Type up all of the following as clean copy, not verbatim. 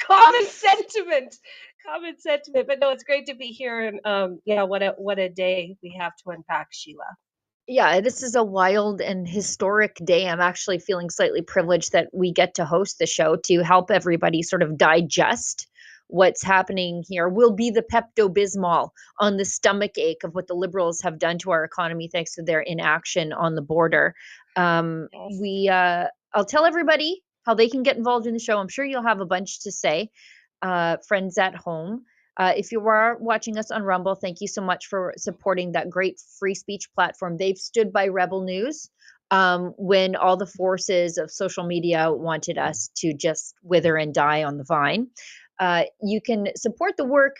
Common sentiment. Common sentiment. But no, it's great to be here. And yeah, what a day we have to unpack, Sheila. Yeah, this is a wild and historic day. I'm actually feeling slightly privileged that we get to host the show to help everybody sort of digest what's happening here. We'll be the Pepto-Bismol on the stomach ache of what the Liberals have done to our economy thanks to their inaction on the border. Yes. I'll tell everybody how they can get involved in the show. I'm sure you'll have a bunch to say, friends at home. If you are watching us on Rumble, thank you so much for supporting that great free speech platform. They've stood by Rebel News when all the forces of social media wanted us to just wither and die on the vine. You can support the work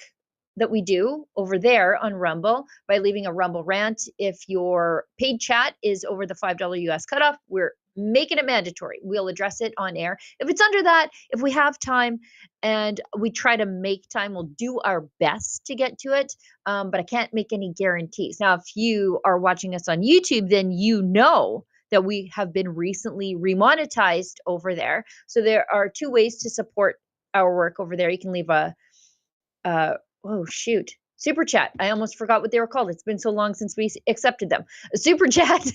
that we do over there on Rumble by leaving a Rumble rant. If your paid chat is over the $5 US cutoff, we're making it mandatory. We'll address it on air. If it's under that, if we have time and we try to make time, we'll do our best to get to it. But I can't make any guarantees. Now, if you are watching us on YouTube, then you know that we have been recently remonetized over there. So there are two ways to support our work over there. You can leave a oh shoot, super chat. I almost forgot what they were called. It's been so long since we accepted them. A super chat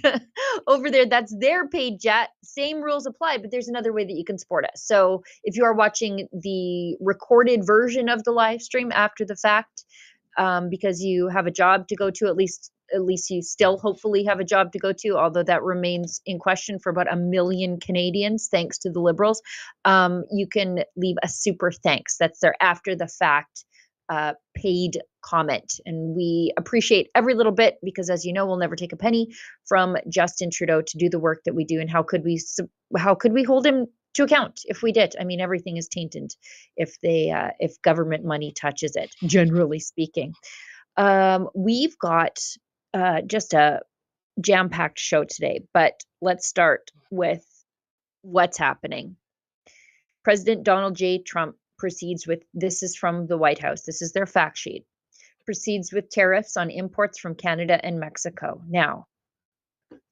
over there. That's their paid chat. Same rules apply, but there's another way that you can support us. So if you are watching the recorded version of the live stream after the fact, because you have a job to go to, at least you still hopefully have a job to go to, although that remains in question for about 1 million Canadians, thanks to the Liberals. You can leave a super thanks. That's their after the fact paid comment. And we appreciate every little bit because, as you know, we'll never take a penny from Justin Trudeau to do the work that we do. And how could we hold him to account if we did? I mean, everything is tainted if government money touches it, generally speaking. We've got just a jam-packed show today, but let's start with what's happening. President Donald J. Trump proceeds with, this is from the White House, this is their fact sheet, proceeds with tariffs on imports from Canada and Mexico. Now,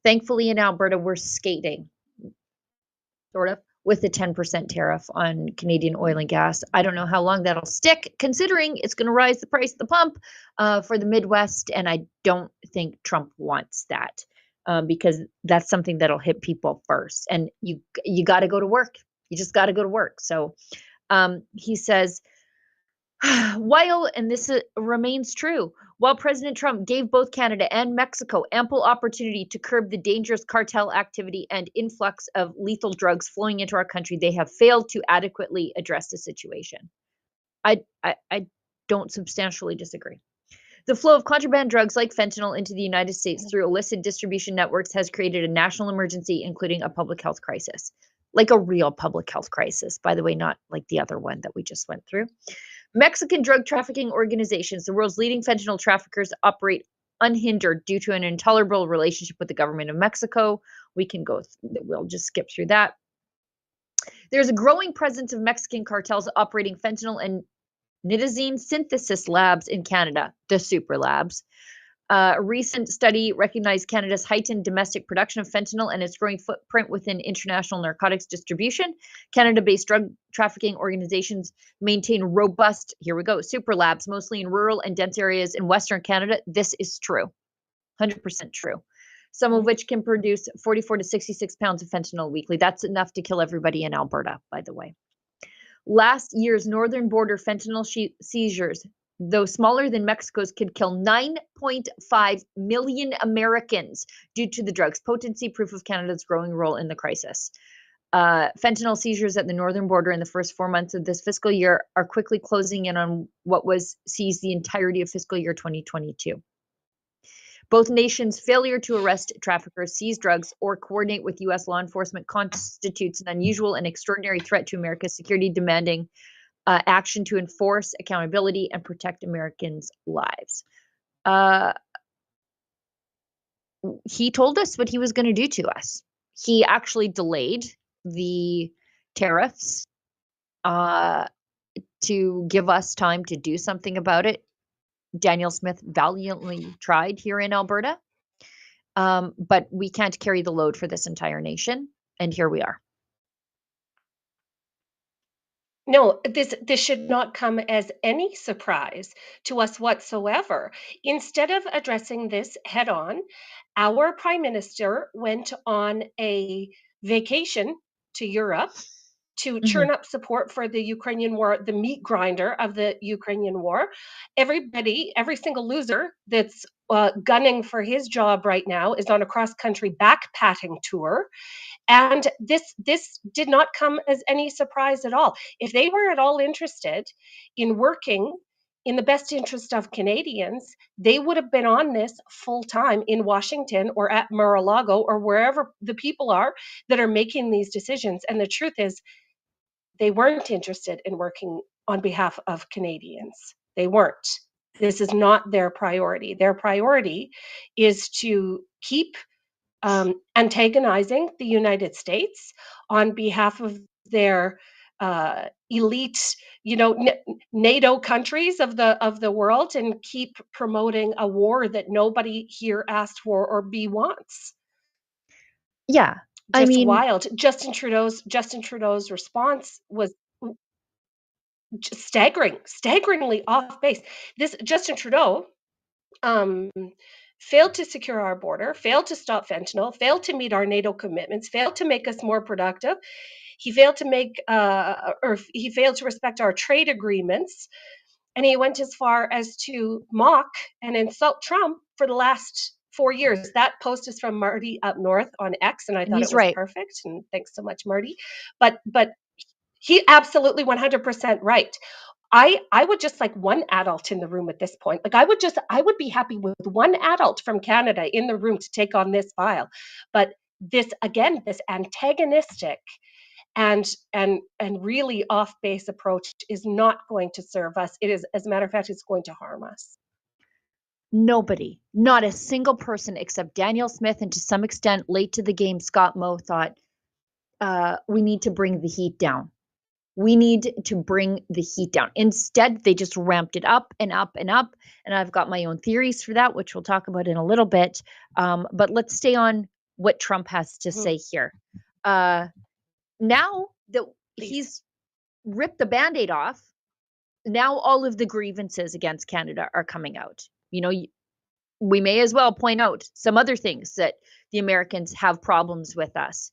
thankfully in Alberta, we're skating, sort of, with a 10% tariff on Canadian oil and gas. I don't know how long that'll stick, considering it's going to rise the price at the pump for the Midwest, and I don't think Trump wants that because that's something that'll hit people first. And you got to go to work. You just got to go to work. So he says, while, and this remains true, while President Trump gave both Canada and Mexico ample opportunity to curb the dangerous cartel activity and influx of lethal drugs flowing into our country, they have failed to adequately address the situation. I don't substantially disagree. The flow of contraband drugs like fentanyl into the United States through illicit distribution networks has created a national emergency, including a public health crisis. Like a real public health crisis, by the way, not like the other one that we just went through. Mexican drug trafficking organizations, the world's leading fentanyl traffickers, operate unhindered due to an intolerable relationship with the government of Mexico. We'll just skip through that. There's a growing presence of Mexican cartels operating fentanyl and nitazene synthesis labs in Canada, the super labs. A recent study recognized Canada's heightened domestic production of fentanyl and its growing footprint within international narcotics distribution. Canada-based drug trafficking organizations maintain robust, here we go, super labs, mostly in rural and dense areas in Western Canada. This is true, 100% true. Some of which can produce 44 to 66 pounds of fentanyl weekly. That's enough to kill everybody in Alberta, by the way. Last year's northern border fentanyl seizures, though smaller than Mexico's, could kill 9.5 million Americans due to the drug's potency, proof of Canada's growing role in the crisis. Fentanyl seizures at the northern border in the first 4 months of this fiscal year are quickly closing in on what was seized the entirety of fiscal year 2022. Both nations' failure to arrest traffickers, seize drugs, or coordinate with U.S. law enforcement constitutes an unusual and extraordinary threat to America's security, demanding action to enforce accountability and protect Americans' lives. He told us what he was going to do to us. He actually delayed the tariffs to give us time to do something about it. Daniel Smith valiantly tried here in Alberta, but we can't carry the load for this entire nation, and here we are. No, this should not come as any surprise to us whatsoever. Instead of addressing this head on, our prime minister went on a vacation to Europe to Mhm. churn up support for the Ukrainian war, the meat grinder of the Ukrainian war. Everybody, every single loser that's gunning for his job right now is on a cross country backpacking tour, and this did not come as any surprise at all. If they were at all interested in working in the best interest of Canadians, they would have been on this full time in Washington or at Mar-a-Lago or wherever the people are that are making these decisions. And the truth is, they weren't interested in working on behalf of Canadians. They weren't. This is not their priority. Their priority is to keep antagonizing the United States on behalf of their elite, NATO countries of the world, and keep promoting a war that nobody here asked for or B wants. Yeah. I Just mean, wild. Justin Trudeau's response was staggering, staggeringly off base. This Justin Trudeau um, failed to secure our border, failed to stop fentanyl, failed to meet our NATO commitments, failed to make us more productive. He failed to he failed to respect our trade agreements, and he went as far as to mock and insult Trump for the last 4 years. That post is from Marty up north on X, and I and thought it he's was right. perfect. And thanks so much, Marty. But he absolutely 100% right. I would just like one adult in the room at this point. Like I would be happy with one adult from Canada in the room to take on this file. But this again, this antagonistic and really off base approach is not going to serve us. It is, as a matter of fact, it's going to harm us. Nobody, not a single person except Danielle Smith and to some extent late to the game Scott Moe thought we need to bring the heat down. We need to bring the heat down. Instead, they just ramped it up and up and up. And I've got my own theories for that, which we'll talk about in a little bit. But let's stay on what Trump has to Mhm. say here. Uh, Now that Please. he's ripped the band aid off, now all of the grievances against Canada are coming out. We may as well point out some other things that the Americans have problems with us.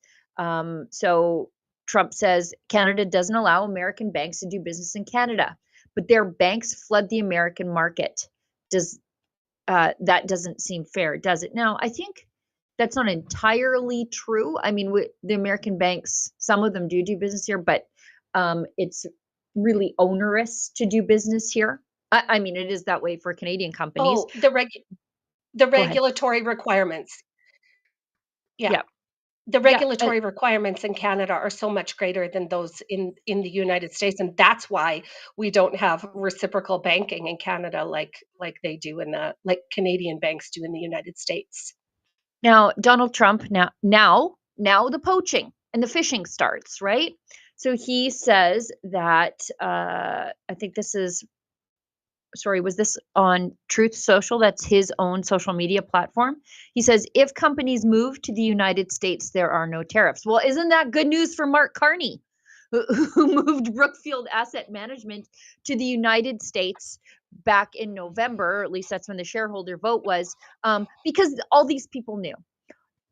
So Trump says Canada doesn't allow American banks to do business in Canada, but their banks flood the American market. Does That doesn't seem fair, does it? Now, I think that's not entirely true. I mean, the American banks, some of them do business here, but it's really onerous to do business here. I mean, it is that way for Canadian companies. Oh, the Go ahead. regulatory requirements. Yeah. Yeah. The Yeah. regulatory requirements in Canada are so much greater than those in the United States, and that's why we don't have reciprocal banking in Canada like they do in the like Canadian banks do in the United States. Now, Donald Trump, now the poaching and the fishing starts, right? So he says that I think this is sorry, was this on Truth Social? That's his own social media platform. He says, if companies move to the United States, there are no tariffs. Well, isn't that good news for Mark Carney, who moved Brookfield Asset Management to the United States back in November? Or at least that's when the shareholder vote was, because all these people knew.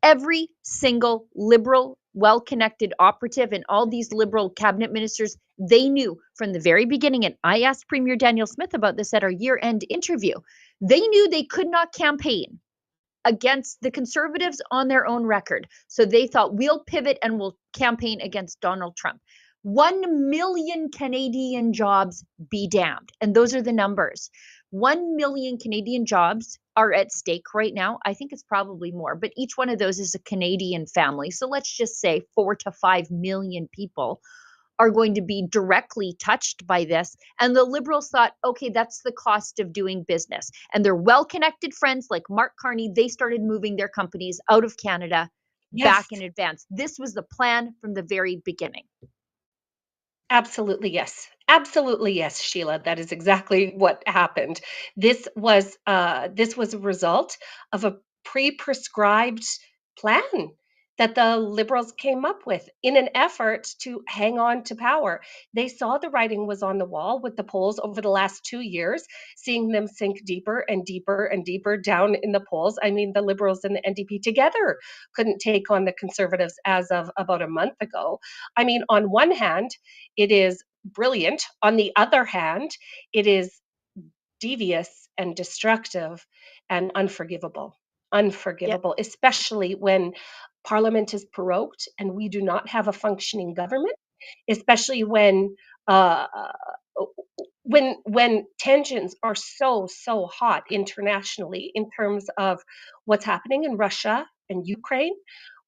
Every single liberal, well connected operative and all these liberal cabinet ministers, they knew from the very beginning. And I asked Premier Danielle Smith about this at our year end interview. They knew they could not campaign against the conservatives on their own record. So they thought, we'll pivot and we'll campaign against Donald Trump. 1 million Canadian jobs be damned. And those are the numbers. 1 million Canadian jobs are at stake right now. I think it's probably more, but each one of those is a Canadian family. So let's just say 4 to 5 million people are going to be directly touched by this. And the Liberals thought, okay, that's the cost of doing business. And their well connected friends like Mark Carney, they started moving their companies out of Canada back Yes. in advance. This was the plan from the very beginning. Absolutely yes. Absolutely yes, Sheila. That is exactly what happened. This was a result of a pre-prescribed plan that the Liberals came up with in an effort to hang on to power. They saw the writing was on the wall with the polls over the last 2 years, seeing them sink deeper and deeper and deeper down in the polls. I mean, the Liberals and the NDP together couldn't take on the Conservatives as of about a month ago. I mean, on one hand, it is brilliant. On the other hand, it is devious and destructive and unforgivable. Yep. Unforgivable, especially when Parliament is prorogued and we do not have a functioning government, especially uh, when tensions are so hot internationally in terms of what's happening in Russia and Ukraine.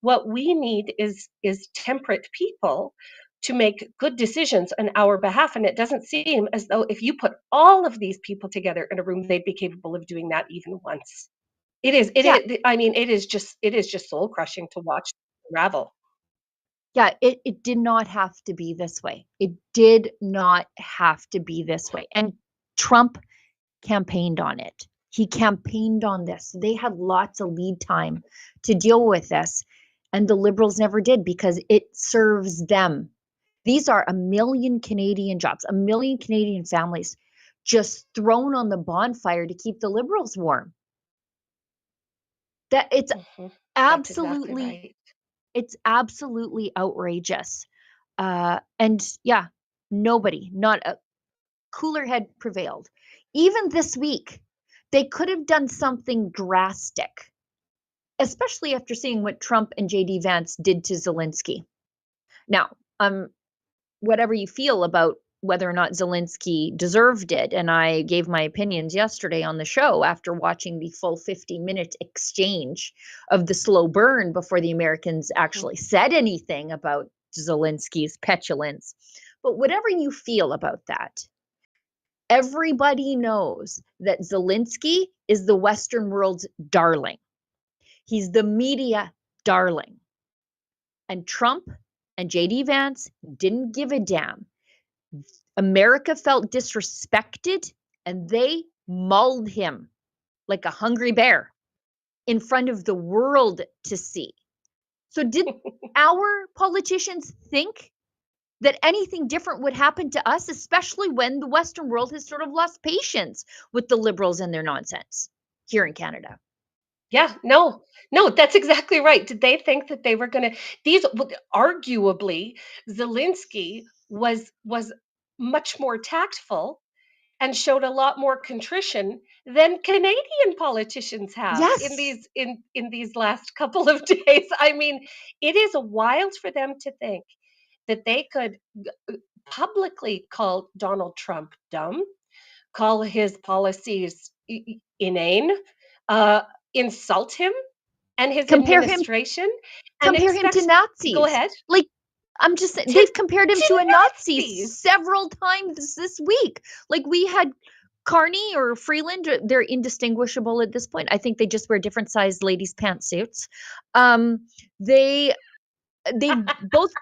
What we need is temperate people to make good decisions on our behalf, and it doesn't seem as though if you put all of these people together in a room they'd be capable of doing that even once. It Yeah. is, I mean, it is just soul crushing to watch unravel. Yeah, it did not have to be this way. It did not have to be this way. And Trump campaigned on it. He campaigned on this. They had lots of lead time to deal with this, and the Liberals never did because it serves them. These are 1 million Canadian jobs, 1 million Canadian families just thrown on the bonfire to keep the Liberals warm. That Mhm. That's exactly absolutely right. it's absolutely outrageous. And yeah, nobody, not a cooler head prevailed. Even this week, they could have done something drastic, especially after seeing what Trump and JD Vance did to Zelensky. Now, whatever you feel about whether or not Zelensky deserved it, and I gave my opinions yesterday on the show after watching the full 50-minute exchange of the slow burn before the Americans Mhm. actually said anything about Zelensky's petulance. But whatever you feel about that, everybody knows that Zelensky is the Western world's darling. He's the media darling. And Trump and JD Vance didn't give a damn. America felt disrespected and they mauled him like a hungry bear in front of the world to see. So, did our politicians think that anything different would happen to us, especially when the Western world has sort of lost patience with the Liberals and their nonsense here in Canada? Yeah, no, no, that's exactly right. Did they think that they were gonna arguably, Zelensky was much more tactful and showed a lot more contrition than Canadian politicians have in Yes. these last couple of days. I mean, it is wild for them to think that they could publicly call Donald Trump dumb, call his policies inane, uh, insult him and his Compare him administration, and compare him to expect. Go Nazis. ahead. Like, I'm just saying, to they've compared him to to a Nazi Nazis. several times this week. Like, we had Carney or Freeland, they're indistinguishable at this point. I think they just wear different sized ladies' pantsuits. Um, they they both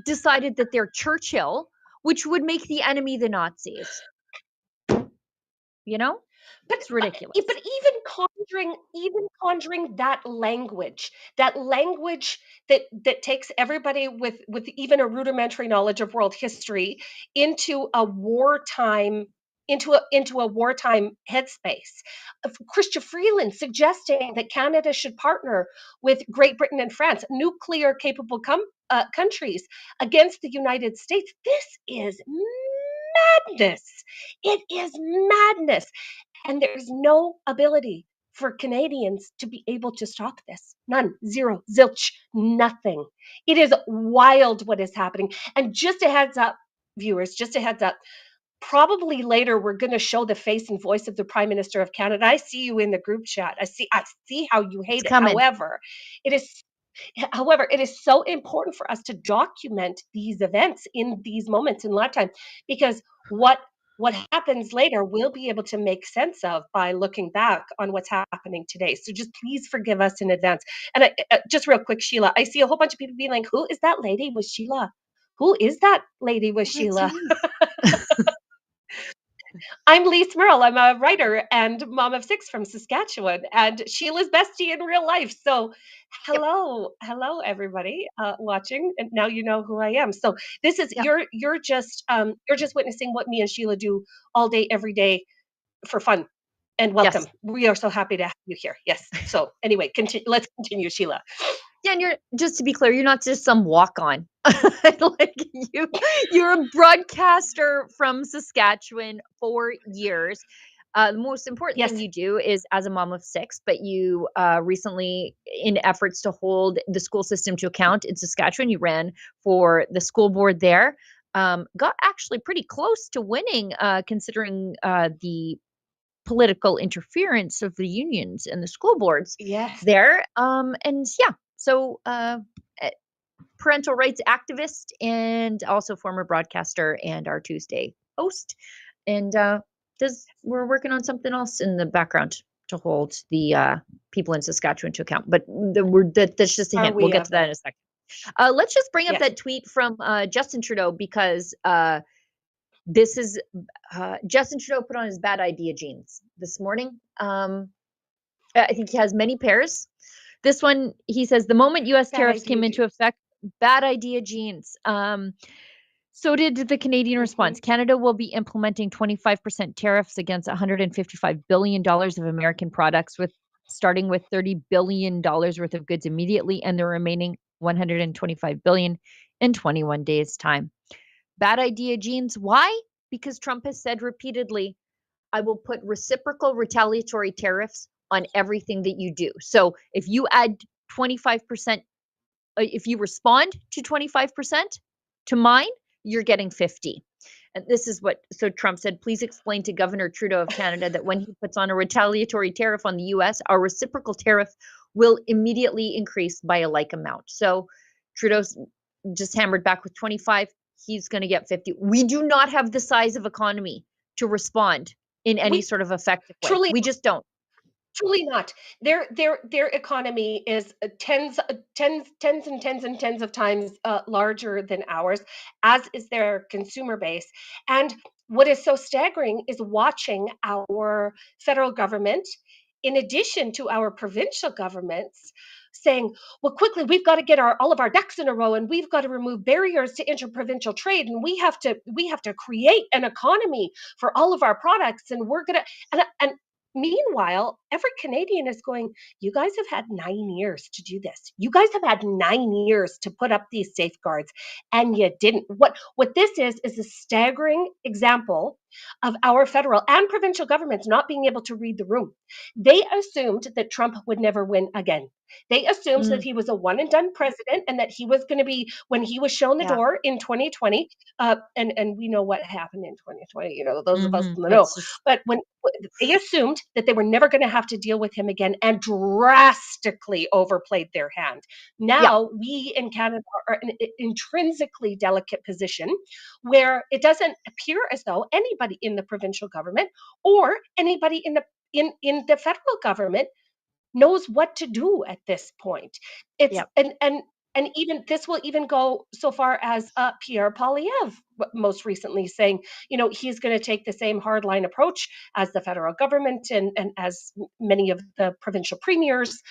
decided that they're Churchill, which would make the enemy the Nazis. You know, But it's but ridiculous. even conjuring that language that takes everybody with even a rudimentary knowledge of world history into a wartime into a wartime headspace. Christian Freeland suggesting that Canada should partner with Great Britain and France, nuclear capable countries, against the United States. This is madness. It is madness. And there's no ability for Canadians to be able to stop this. None, zero, zilch, nothing. It is wild what is happening. And just a heads up, viewers, just a heads up. Probably later we're going to show the face and voice of the Prime Minister of Canada. I see you in the group chat. I see how you It's hate it. coming. It is However, it is so important for us to document these events in these moments in lifetime, because what happens later we'll be able to make sense of by looking back on what's happening today. So just please forgive us in advance. And just real quick, Sheila, I see a whole bunch of people being like, "Who is that lady with Sheila? Who is that lady with Oh, that's Sheila?" me. I'm Lee Smurl. I'm a writer and mom of 6 from Saskatchewan, and Sheila's bestie in real life. So, Yep. hello, everybody watching, and now you know who I am. So, this is Yeah. you're just witnessing what me and Sheila do all day, every day for fun. And welcome. Yes. We are so happy to have you here. Yes. So, anyway, let's continue, Sheila. Yeah, and you're just to be clear, you're not just some walk-on. Like you're a broadcaster from Saskatchewan for years. The most important thing Yes. you do is as a mom of 6, but you recently, in efforts to hold the school system to account in Saskatchewan, you ran for the school board there. Got actually pretty close to winning, considering the political interference of the unions and the school boards Yes. there. And yeah, so eh, parental rights activist and also former broadcaster and our Tuesday host. And we're working on something else in the background to hold the people in Saskatchewan to account. But that's just a Are hint. We'll we get to that ever? in a second. Let's just bring up Yes. that tweet from Justin Trudeau because this is Justin Trudeau put on his bad idea jeans this morning. I think he has many pairs. This one, he says, the moment US Bad tariffs idea, came into Jean. effect, bad idea jeans. So did the Canadian Hmm. response. Canada will be implementing 25% tariffs against $155 billion of American products, with starting with $30 billion worth of goods immediately and the remaining $125 billion in 21 days' time. Bad idea, jeans. Why? Because Trump has said repeatedly, I will put reciprocal retaliatory tariffs on everything that you do. So if you add 25%, if you respond to 25% to mine, you're getting 50. And this is what, so Trump said, please explain to Governor Trudeau of Canada that when he puts on a retaliatory tariff on the US, our reciprocal tariff will immediately increase by a like amount. So Trudeau's just hammered back with 25. He's going to get 50. We do not have the size of economy to respond in any We sort of effective way. truly We just don't. Truly not. Their economy is tens and tens and tens of times larger than ours, as is their consumer base. And what is so staggering is watching our federal government, in addition to our provincial governments, saying, "Well, quickly, we've got to get all of our ducks in a row, and we've got to remove barriers to interprovincial trade, and we have to create an economy for all of our products, and we're gonna." And meanwhile, every Canadian is going, you guys have had 9 years to do this. You guys have had 9 years to put up these safeguards, and you didn't. What this is a staggering example of our federal and provincial governments not being able to read the room. They assumed that Trump would never win again. They assumed that Mm, he was a one and done president and that he was going to be, when he was shown the yeah. door in 2020, and we know what happened in 2020, those of us in the know. It's just, But when they assumed that they were never going to have to deal with him again and drastically overplayed their hand. yeah. Now, we in Canada are in an intrinsically delicate position where it doesn't appear as though anybody in the provincial government or anybody in the federal government knows what to do at this point. It's Yeah. and even this will even go so far as Pierre Poilievre most recently saying, he's going to take the same hardline approach as the federal government and as many of the provincial premiers,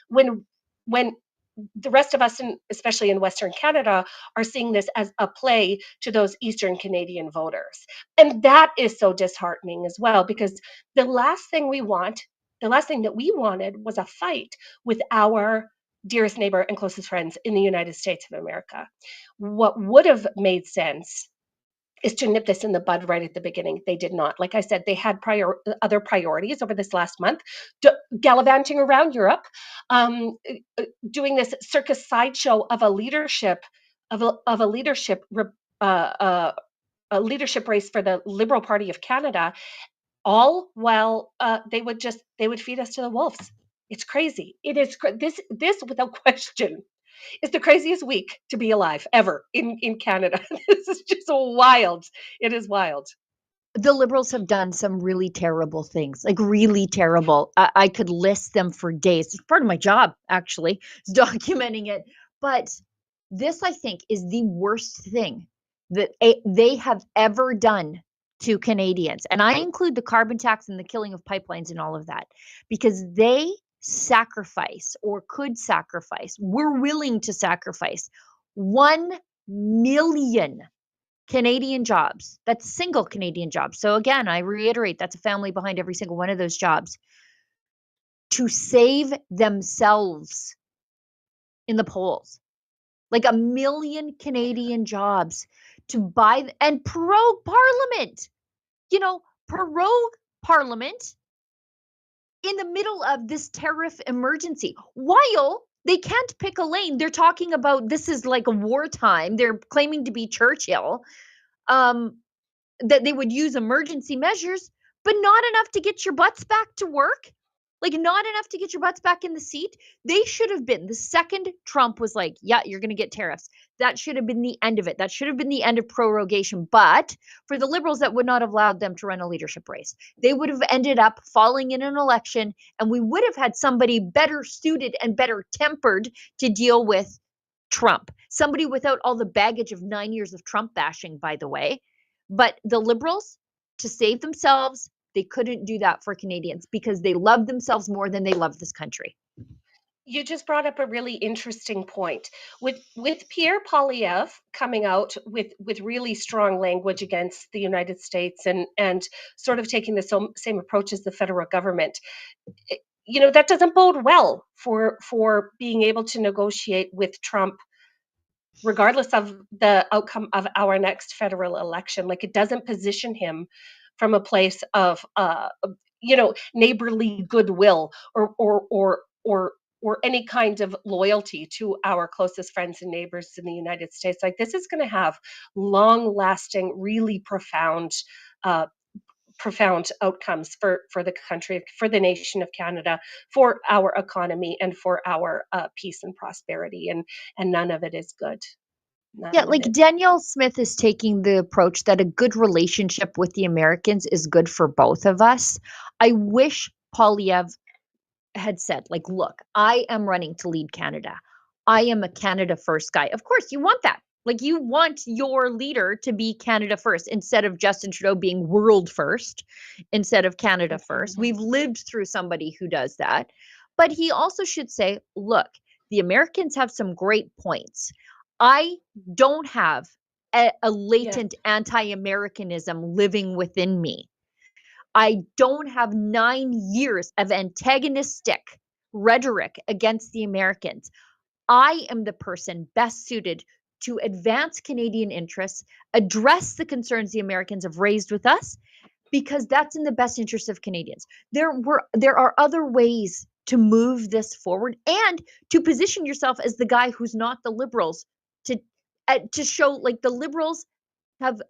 when the rest of us, especially in Western Canada, are seeing this as a play to those Eastern Canadian voters. And that is so disheartening as well, because the last thing we want, the last thing that we wanted was a fight with our dearest neighbor and closest friends in the United States of America. What would have made sense is to nip this in the bud right at the beginning. They did not. Like I said, they had other priorities over this last month, gallivanting around Europe, um, doing this circus sideshow of a leadership of a leadership uh, uh, a leadership race for the Liberal Party of Canada, all while they would feed us to the wolves. It's crazy. It is this without question is the craziest week to be alive ever in Canada. This is just wild. It is wild. The Liberals have done some really terrible things, like really terrible. I could list them for days. It's part of my job, actually, is documenting it. But this, I think, is the worst thing that they have ever done to Canadians. And I include the carbon tax and the killing of pipelines and all of that because they sacrifice or could sacrifice, we're willing to sacrifice 1 million Canadian jobs. That's single Canadian jobs. So again, I reiterate, that's a family behind every single one of those jobs to save themselves in the polls. Like 1 million Canadian jobs to buy and prorogue Parliament. Prorogue Parliament in the middle of this tariff emergency while they can't pick a lane. They're talking about this is like a wartime. They're claiming to be Churchill, that they would use emergency measures, but not enough to get your butts back to work. Like, not enough to get your butts back in the seat. They should have been, the second Trump was like, yeah, you're going to get tariffs. That should have been the end of it. That should have been the end of prorogation. But for the Liberals, that would not have allowed them to run a leadership race. They would have ended up falling in an election, and we would have had somebody better suited and better tempered to deal with Trump. Somebody without all the baggage of 9 years of Trump bashing, by the way. But the Liberals, to save themselves, they couldn't do that for Canadians because they love themselves more than they love this country. You just brought up a really interesting point with Pierre Poilievre coming out with really strong language against the United States and sort of taking the same approach as the federal government. That doesn't bode well for being able to negotiate with Trump regardless of the outcome of our next federal election. Like, it doesn't position him from a place of neighborly goodwill or any kind of loyalty to our closest friends and neighbors in the United States. Like, this is going to have long lasting, really profound outcomes for the country, for the nation of Canada, for our economy, and for our peace and prosperity. And none of it is good. Yeah, like Danielle Smith is taking the approach that a good relationship with the Americans is good for both of us. I wish Poilievre had said, like, look, I am running to lead Canada. I am a Canada first guy. Of course, you want that. Like, you want your leader to be Canada first instead of Justin Trudeau being world first instead of Canada first. We've lived through somebody who does that. But he also should say, look, the Americans have some great points. I don't have a latent anti-Americanism living within me. I don't have 9 years of antagonistic rhetoric against the Americans. I am the person best suited to advance Canadian interests, address the concerns the Americans have raised with us, because that's in the best interest of Canadians. There are other ways to move this forward and to position yourself as the guy who's not the Liberals, to show like the Liberals have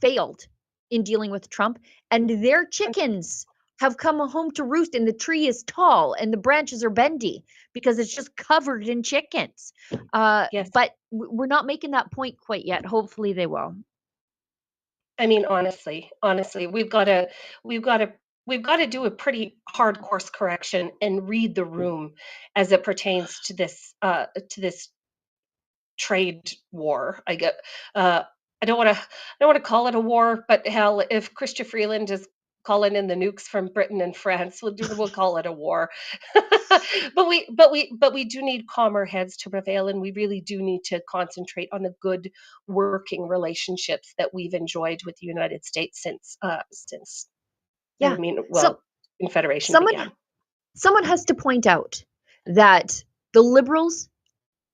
failed in dealing with Trump, and their chickens have come home to roost, and the tree is tall and the branches are bendy because it's just covered in chickens. Yes. But we're not making that point quite yet. Hopefully they will. I mean, honestly, we've got to do a pretty hard course correction and read the room as it pertains to this trade war. I don't want to call it a war, but hell, if Chrystia Freeland is calling in the nukes from Britain and France, we'll call it a war. but we do need calmer heads to prevail, and we really do need to concentrate on the good working relationships that we've enjoyed with the United States since Yeah. Confederation began. Someone has to point out that the Liberals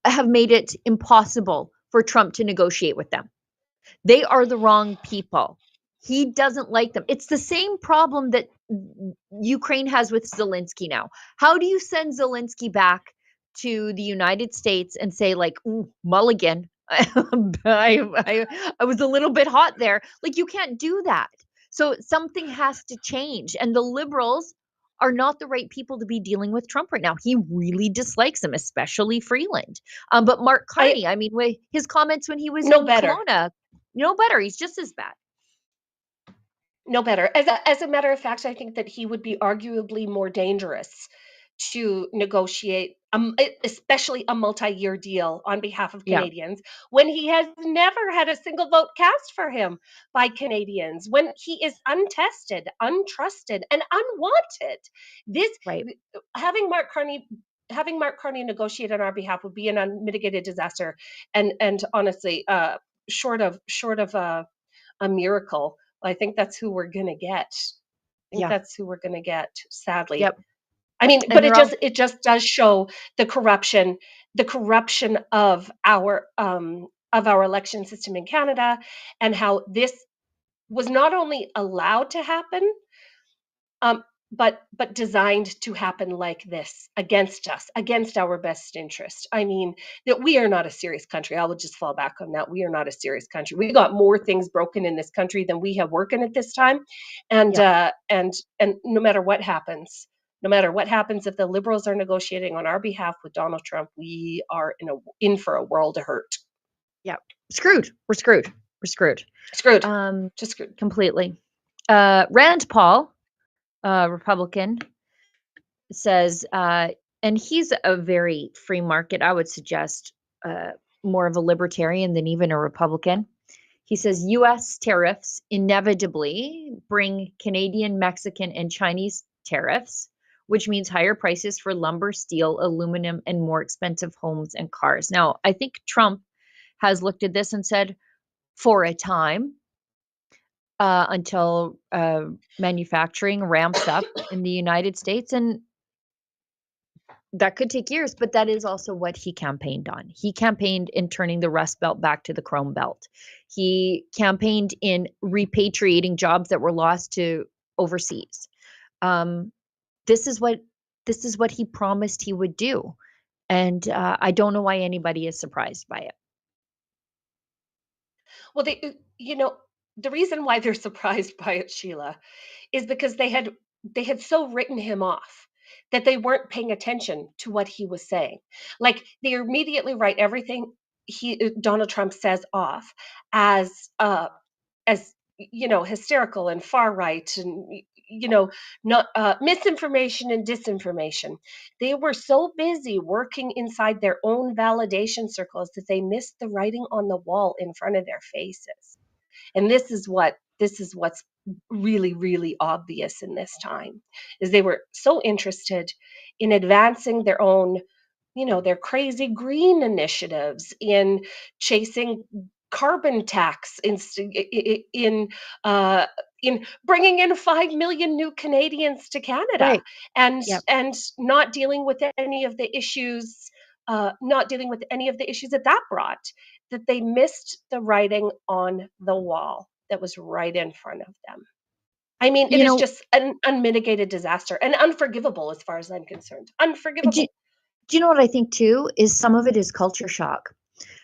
have made it impossible for Trump to negotiate with them. They are the wrong people. He doesn't like them. It's the same problem that Ukraine has with Zelensky now. How do you send Zelensky back to the United States and say, like, ooh, mulligan, I was a little bit hot there. Like, you can't do that. So something has to change. And the Liberals are not the right people to be dealing with Trump right now. He really dislikes him, especially Freeland. But Mark Carney, I mean, his comments when he was in Kelowna, no better. He's just as bad. No better. As a matter of fact, I think that he would be arguably more dangerous to negotiate especially a multi-year deal on behalf of Yeah, Canadians, when he has never had a single vote cast for him by Canadians, when he is untested, untrusted, and unwanted. This right. having Mark Carney negotiate on our behalf would be an unmitigated disaster, and honestly, short of a miracle. I think that's who we're gonna get. I think Yeah. that's who we're gonna get, sadly. Yep. I mean, And but they're all it just does show the corruption of our election system in Canada, and how this was not only allowed to happen, um, but designed to happen like this against us, against our best interest. I mean, that we are not a serious country. I would just fall back on that. We are not a serious country. We got more things broken in this country than we have working at this time, and yeah. no matter what happens, no matter what happens, if the Liberals are negotiating on our behalf with Donald Trump, we are in for a world of hurt. Yeah. Screwed. We're screwed. We're screwed. Screwed, Um, just screwed. completely. Rand Paul, Republican, says, and he's a very free market. I would suggest more of a libertarian than even a Republican. He says US tariffs inevitably bring Canadian, Mexican, and Chinese tariffs, which means higher prices for lumber, steel, aluminum, and more expensive homes and cars. Now, I think Trump has looked at this and said, for a time, until manufacturing ramps up in the United States. And that could take years, but that is also what he campaigned on. He campaigned in turning the Rust Belt back to the Chrome Belt. He campaigned in repatriating jobs that were lost to overseas. Um, this is what he promised he would do, and I don't know why anybody is surprised by it. Well, the reason why they're surprised by it, Sheila, is because they had so written him off that they weren't paying attention to what he was saying. Like, they immediately write everything Donald Trump says off as hysterical and far right, and not misinformation and disinformation. They were so busy working inside their own validation circles that they missed the writing on the wall in front of their faces. And this is what's really, really obvious in this time, is they were so interested in advancing their own, their crazy green initiatives, in chasing carbon tax, in uh, in bringing in 5 million new Canadians to Canada, Right. and Yep. and not dealing with any of the issues, that brought. That they missed the writing on the wall that was right in front of them. I mean, it You is know, just an unmitigated disaster and unforgivable as far as I'm concerned. do, Unforgivable. do you know what I think too? Is some of it is culture shock.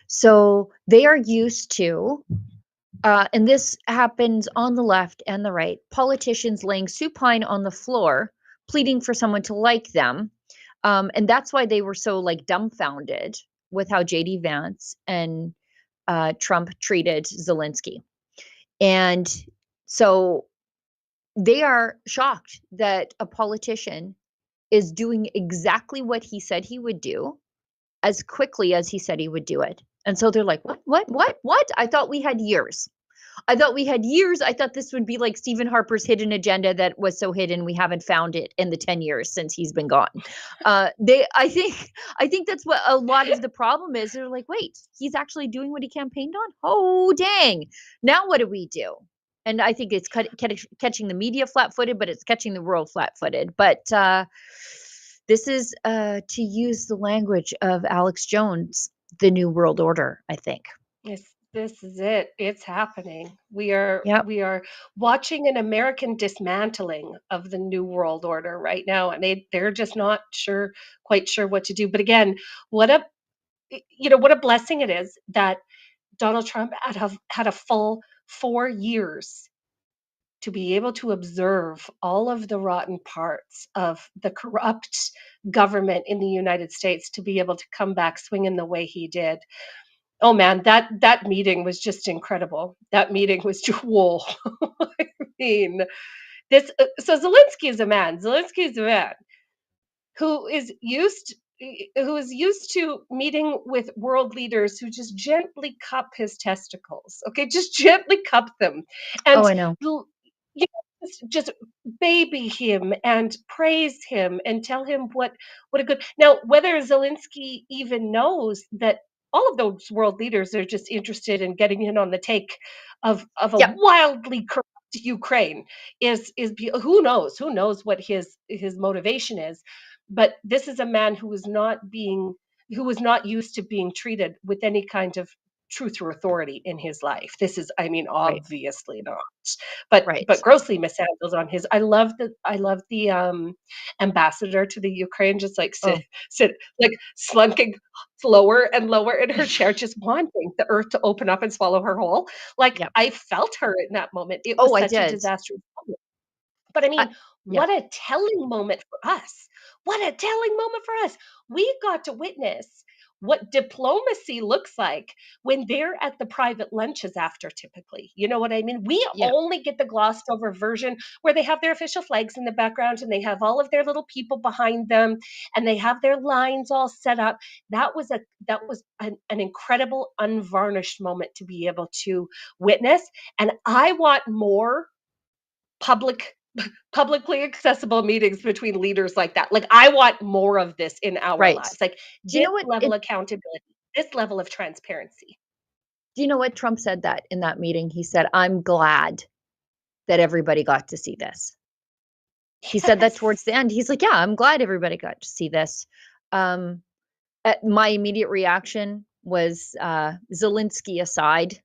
So they are used to, and this happens on the left and the right, politicians laying supine on the floor, pleading for someone to like them. And that's why they were so like dumbfounded with how JD Vance and Trump treated Zelensky. And so they are shocked that a politician is doing exactly what he said he would do as quickly as he said he would do it. And so they're like, what? I thought we had years. I thought we had years. I thought this would be like Stephen Harper's hidden agenda that was so hidden we haven't found it in the 10 years since he's been gone. I think that's what a lot of the problem is. They're like, wait, he's actually doing what he campaigned on? Oh, dang. Now what do we do? And I think it's catching the media flat-footed, but it's catching the world flat-footed. But this is, to use the language of Alex Jones, the new world order, I think. This is it. It's happening. We are Yep. we are watching an American dismantling of the new world order right now, and they're just not quite sure what to do. But again, what a what a blessing it is that Donald Trump had a full 4 years to be able to observe all of the rotten parts of the corrupt government in the United States, to be able to come back swinging the way he did. Oh man, that meeting was just incredible. That meeting was just whoa. I mean, so Zelensky is a man. Zelensky is a man who is used. who is used to meeting with world leaders who just gently cup his testicles, okay, just gently cup them, Oh, and I know. you know, just baby him and praise him and tell him what a good. Now, whether Zelensky even knows that all of those world leaders are just interested in getting in on the take of a Yep. wildly corrupt Ukraine who knows what his motivation is. But this is a man who was not used to being treated with any kind of truth or authority in his life. This is, I mean, Right. obviously not. But Right. grossly mishandles on his. I love the ambassador to the Ukraine just like Oh, sit like slunking lower and lower in her chair, just wanting the earth to open up and swallow her whole. Like, yep. I felt her in that moment. It Oh, was I such a did. disastrous moment. But I I, mean, yeah. what a telling moment for us. What a telling moment for us. We got to witness what diplomacy looks like when they're at the private lunches after, typically. You know what I mean? We Yeah. only get the glossed over version where they have their official flags in the background and they have all of their little people behind them and they have their lines all set up. That was an incredible unvarnished moment to be able to witness. And I want more public publicly accessible meetings between leaders like that. Like, I want more of this in our Right. lives. Like, Do you this know what level it? of accountability, this level of transparency. Do you know what Trump said that in that meeting? He said, "I'm glad that everybody got to see this." He said that towards Yes. the end. He's like, "Yeah, I'm glad everybody got to see this." Um, my immediate reaction was Zelensky aside,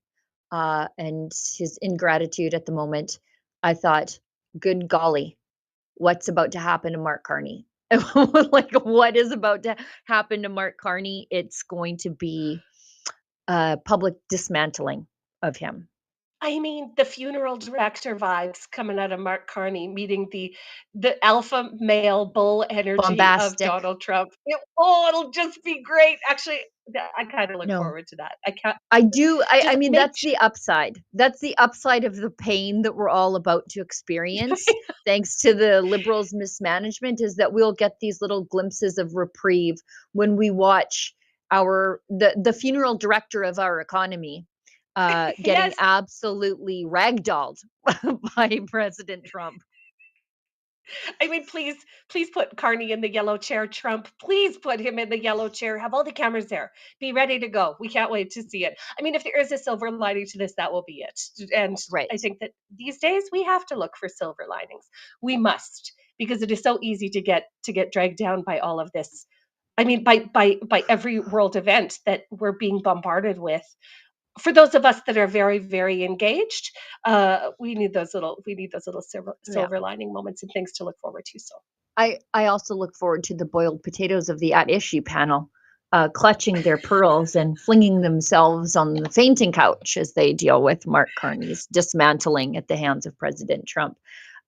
and his ingratitude at the moment. I thought, "Good golly, what's about to happen to Mark Carney?" Like, what is about to happen to Mark Carney? It's going to be public dismantling of him. I mean, the funeral director vibes coming out of Mark Carney meeting the alpha male bull energy of Bombastic. Donald Trump. It'll just be great. Actually, I kind of look No, forward to that. I can't I do. I just mean, make that's the upside. That's the upside of the pain that we're all about to experience, sure. thanks to the Liberals' mismanagement, is that we'll get these little glimpses of reprieve when we watch the funeral director of our economy, getting Yes. absolutely ragdolled by President Trump. I mean, please put Carney in the yellow chair. Trump, please put him in the yellow chair. Have all the cameras there. Be ready to go. We can't wait to see it. I mean, if there is a silver lining to this, that will be it. And I Right. think that these days we have to look for silver linings. We must, because it is so easy to get dragged down by all of this. I mean, by every world event that we're being bombarded with. For those of us that are very, very engaged, we need those little Yeah. silver lining moments and things to look forward to. So I also look forward to the boiled potatoes of the At Issue panel, clutching their pearls and flinging themselves on the fainting couch as they deal with Mark Carney's dismantling at the hands of President Trump.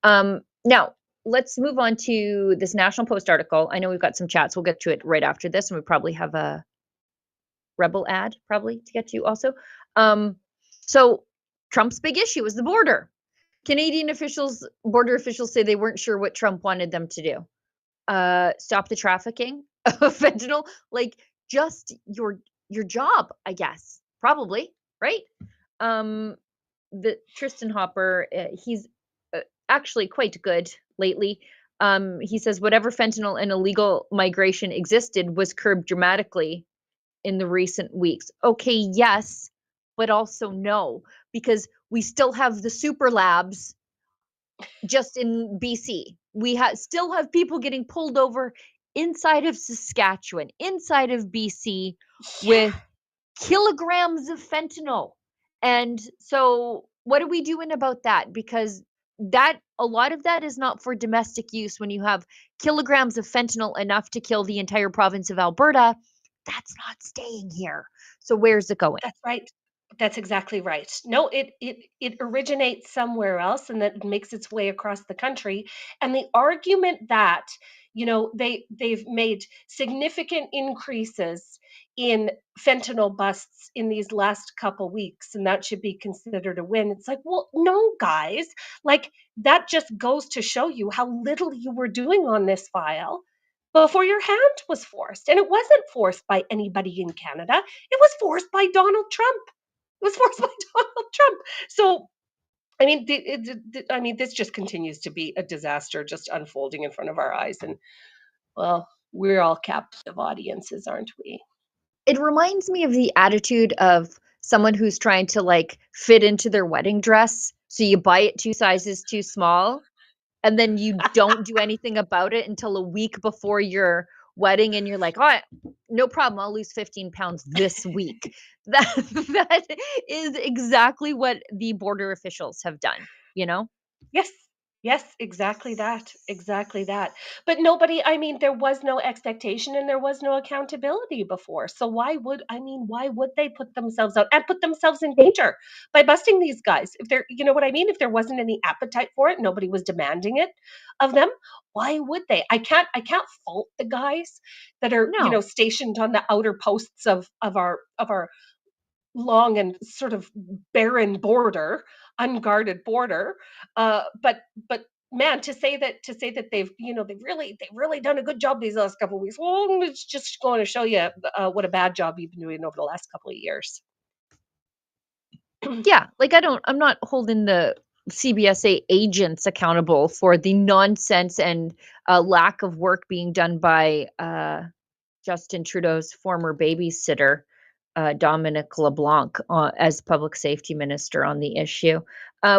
Now, let's move on to this National Post article. I know we've got some chats. We'll get to it right after this, and we probably have a Rebel ad probably to get to also. Um, so Trump's big issue is the border. Canadian border officials say they weren't sure what Trump wanted them to do. Stop the trafficking of fentanyl, like just your job, I guess. Probably, right? Um, the Tristan Hopper, he's actually quite good lately. He says whatever fentanyl and illegal migration existed was curbed dramatically in the recent weeks. Okay, yes, but also no, because we still have the super labs just in BC. Still have people getting pulled over inside of Saskatchewan, inside of BC yeah, with kilograms of fentanyl. And so what are we doing about that? Because that a lot of that is not for domestic use. When you have kilograms of fentanyl enough to kill the entire province of Alberta, that's not staying here. So where's it going? that's right. That's exactly right. No, it originates somewhere else and that makes its way across the country. And the argument that, they've made significant increases in fentanyl busts in these last couple weeks and that should be considered a win. It's like, well, no, guys, like that just goes to show you how little you were doing on this file before your hand was forced. And it wasn't forced by anybody in Canada. It was forced by Donald Trump. It was forced by Donald Trump. So, I mean, this just continues to be a disaster just unfolding in front of our eyes. And, well, we're all captive audiences, aren't we? It reminds me of the attitude of someone who's trying to like fit into their wedding dress. So you buy it 2 sizes too small, and then you don't do anything about it until a week before your wedding, and you're like, "Oh, no problem. I'll lose 15 pounds this week." That that is exactly what the border officials have done, you know? Yes. Yes, exactly that. Exactly that. But nobody, I mean, there was no expectation and there was no accountability before. So why would they put themselves out and put themselves in danger by busting these guys? If there, you know what I mean? If there wasn't any appetite for it, nobody was demanding it of them. Why would they? I can't fault the guys that are, No. stationed on the outer posts of our long and sort of barren border, unguarded border. But man, to say that they've really done a good job these last couple of weeks. Well, it's just going to show you what a bad job you've been doing over the last couple of years. Yeah, like I'm not holding the CBSA agents accountable for the nonsense and lack of work being done by Justin Trudeau's former babysitter, Dominic LeBlanc, as public safety minister on the issue.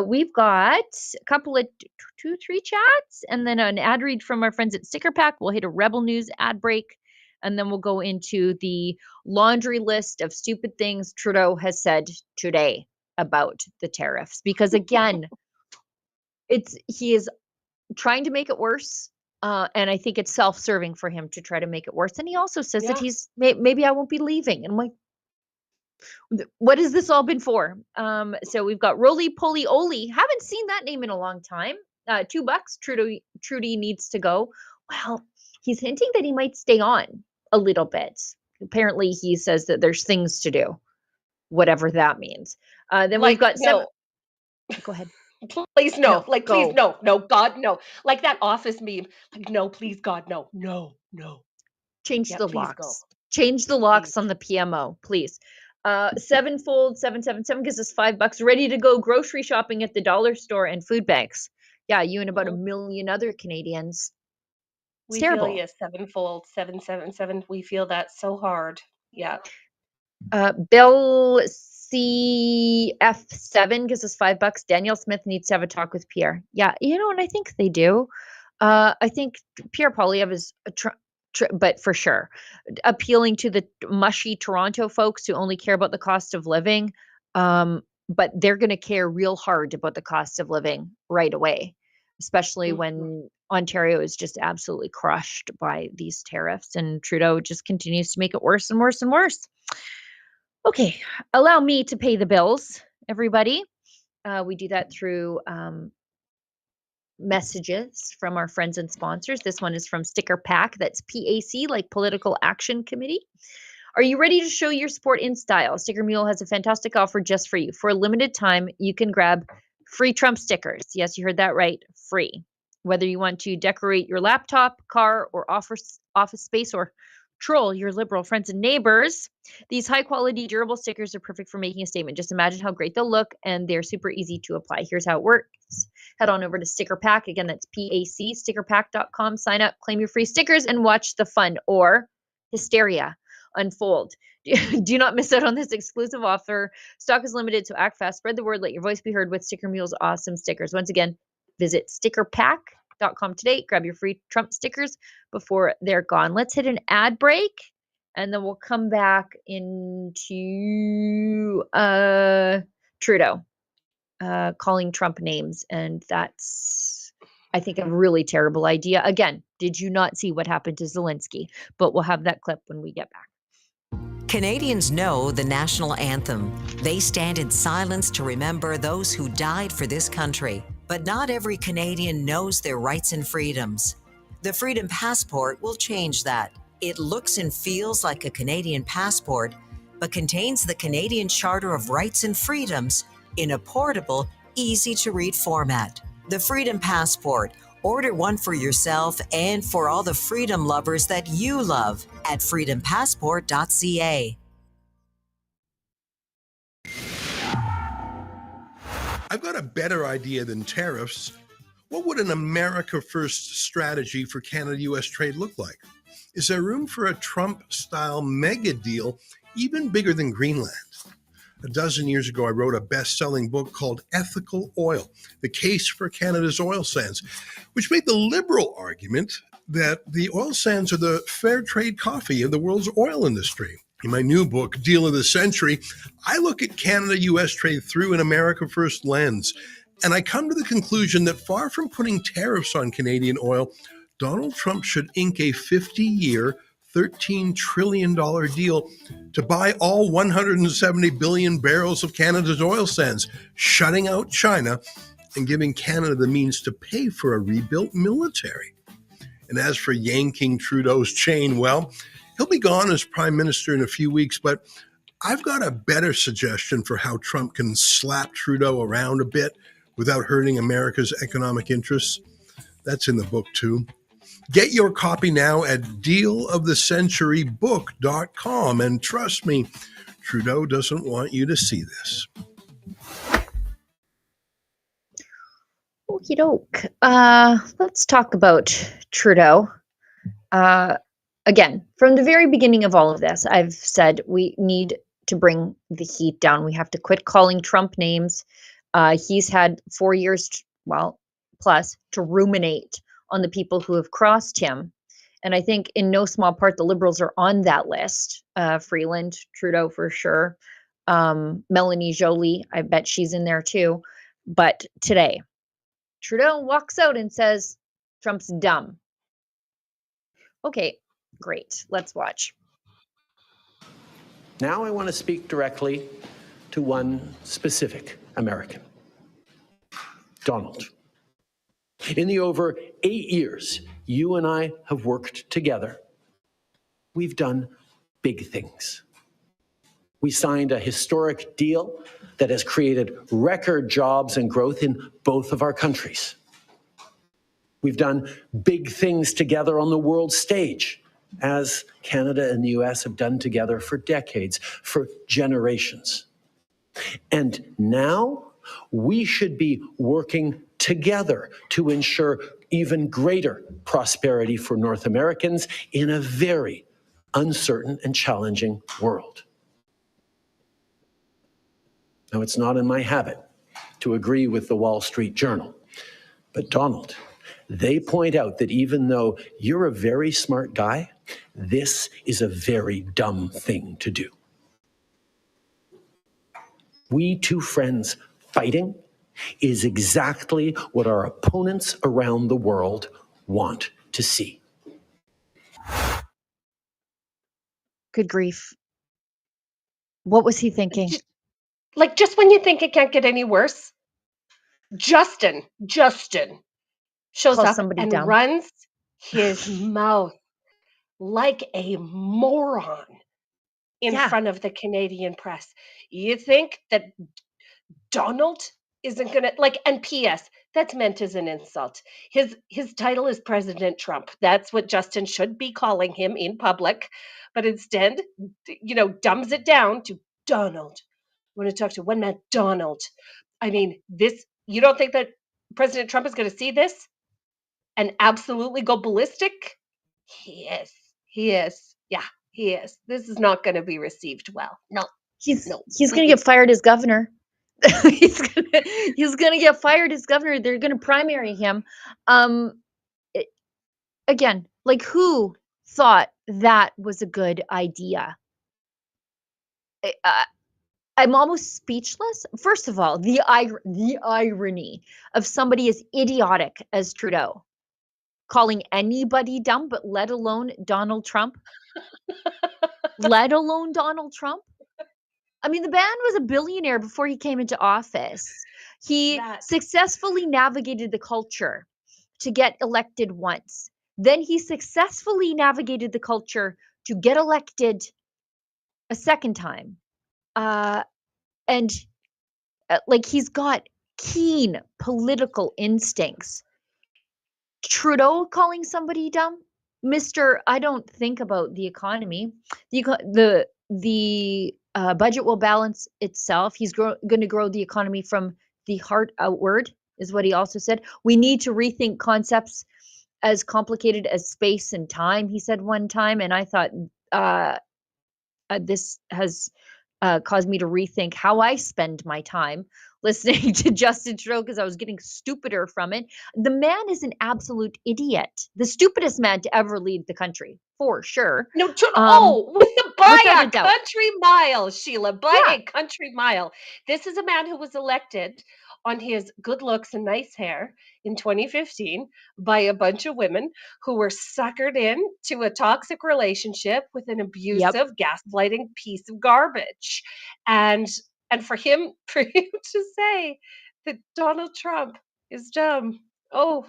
We've got a couple of 2, 3 chats, and then an ad read from our friends at Sticker Pack. We'll hit a Rebel News ad break, and then we'll go into the laundry list of stupid things Trudeau has said today about the tariffs. Because again, he is trying to make it worse. And I think it's self-serving for him to try to make it worse. And he also says that Yeah. maybe I won't be leaving. And I'm like, what has this all been for? So we've got Roly Poly Oli. Haven't seen that name in a long time. $2. Trudy needs to go. Well, he's hinting that he might stay on a little bit. Apparently, he says that there's things to do, whatever that means. Then we've got No. Go ahead. Please no. No, Please go. no, God no. Like that Office meme. Like, no, please God no. No, no. Change Yeah, the please go. locks. Change the locks Please. on the PMO, please. Sevenfold 777 gives us $5. Ready to go grocery shopping at the dollar store and food banks. Yeah, you and about a Mhm. million other Canadians. It's We feel terrible. you, sevenfold, 777. We feel that so hard. Yeah. Bill CF7 gives us $5. Daniel Smith needs to have a talk with Pierre. Yeah, and I think they do. I think Pierre Poilievre is but for sure, appealing to the mushy Toronto folks who only care about the cost of living. But they're going to care real hard about the cost of living right away, especially Mhm. when Ontario is just absolutely crushed by these tariffs, and Trudeau just continues to make it worse and worse and worse. Okay, allow me to pay the bills, everybody. We do that through messages from our friends and sponsors. This one is from Sticker Pack. That's PAC, like Political Action Committee. Are you ready to show your support in style? Sticker Mule has a fantastic offer just for you. For a limited time, you can grab free Trump stickers. Yes, you heard that right. Free. Whether you want to decorate your laptop, car, or office space, or troll your liberal friends and neighbors, these high quality durable stickers are perfect for making a statement. Just imagine how great they'll look, and they're super easy to apply. Here's how it works. Head on over to Sticker Pack. Again, that's PAC, stickerpack.com. Sign up, claim your free stickers, and watch the fun or hysteria unfold. Do not miss out on this exclusive offer. Stock is limited, so act fast. Spread the word. Let your voice be heard with Sticker Mule's awesome stickers. Once again, visit stickerpack.com today. Grab your free Trump stickers before they're gone. Let's hit an ad break, and then we'll come back into Trudeau calling Trump names, and that's, I think, a really terrible idea. Again, did you not see what happened to Zelensky? But we'll have that clip when we get back. Canadians know the national anthem. They stand in silence to remember those who died for this country. But not every Canadian knows their rights and freedoms. The Freedom Passport will change that. It looks and feels like a Canadian passport, but contains the Canadian Charter of Rights and Freedoms in a portable, easy-to-read format. The Freedom Passport Order one for yourself and for all the freedom lovers that you love at freedompassport.ca. I've got a better idea than tariffs. What would an America First strategy for Canada-US trade look like? Is there room for a Trump-style mega deal even bigger than Greenland? A dozen years ago, I wrote a best-selling book called Ethical Oil, The Case for Canada's Oil Sands, which made the liberal argument that the oil sands are the fair trade coffee of the world's oil industry. In my new book, Deal of the Century, I look at Canada-US trade through an America First lens, and I come to the conclusion that far from putting tariffs on Canadian oil, Donald Trump should ink a 50-year, $13 trillion deal to buy all 170 billion barrels of Canada's oil sands, shutting out China and giving Canada the means to pay for a rebuilt military. And as for yanking Trudeau's chain, well, he'll be gone as prime minister in a few weeks, but I've got a better suggestion for how Trump can slap Trudeau around a bit without hurting America's economic interests. That's in the book too. Get your copy now at dealofthecenturybook.com. And trust me, Trudeau doesn't want you to see this. Okie doke. Let's talk about Trudeau. Again, from the very beginning of all of this, I've said we need to bring the heat down. We have to quit calling Trump names. He's had 4 years, plus, to ruminate on the people who have crossed him. And I think in no small part, the Liberals are on that list. Freeland, Trudeau for sure. Melanie Joly, I bet she's in there too. But today, Trudeau walks out and says, Trump's dumb. Okay, great. Let's watch. Now I want to speak directly to one specific American, Donald. In the over 8 years you and I have worked together, we've done big things. We signed a historic deal that has created record jobs and growth in both of our countries. We've done big things together on the world stage, as Canada and the US have done together for decades, for generations. And now we should be working together to ensure even greater prosperity for North Americans in a very uncertain and challenging world. Now, it's not in my habit to agree with the Wall Street Journal, but Donald, they point out that even though you're a very smart guy, this is a very dumb thing to do. We two friends fighting is exactly what our opponents around the world want to see. Good grief. What was he thinking? Like, just when you think it can't get any worse, Justin shows Call up somebody and dumb. runs his mouth like a moron in front of the Canadian press. You think that Donald isn't gonna and P.S. that's meant as an insult. His title is President Trump. That's what Justin should be calling him in public, but instead, dumbs it down to Donald. I want to talk to one man, Donald. I mean, this. You don't think that President Trump is going to see this and absolutely go ballistic? He is. He is. Yeah, he is. This is not going to be received well. No. He's going to get fired as governor. he's gonna get fired as governor. They're gonna primary him. Again, like, who thought that was a good idea? I'm almost speechless. First of all, the irony of somebody as idiotic as Trudeau calling anybody dumb, but let alone Donald Trump. Let alone Donald Trump. I mean, the man was a billionaire before he came into office. He successfully navigated the culture to get elected once. Then he successfully navigated the culture to get elected a second time. He's got keen political instincts. Trudeau calling somebody dumb? Mr. I don't think about the economy. The budget will balance itself. He's going to grow the economy from the heart outward, is what he also said. We need to rethink concepts as complicated as space and time, he said one time. And I thought this has caused me to rethink how I spend my time listening to Justin Trudeau, because I was getting stupider from it. The man is an absolute idiot. The stupidest man to ever lead the country, for sure. No, by without a a doubt. country mile, Sheila, by Yeah. a country mile. This is a man who was elected on his good looks and nice hair in 2015 by a bunch of women who were suckered in to a toxic relationship with an abusive, gaslighting piece of garbage. And for him to say that Donald Trump is dumb, oh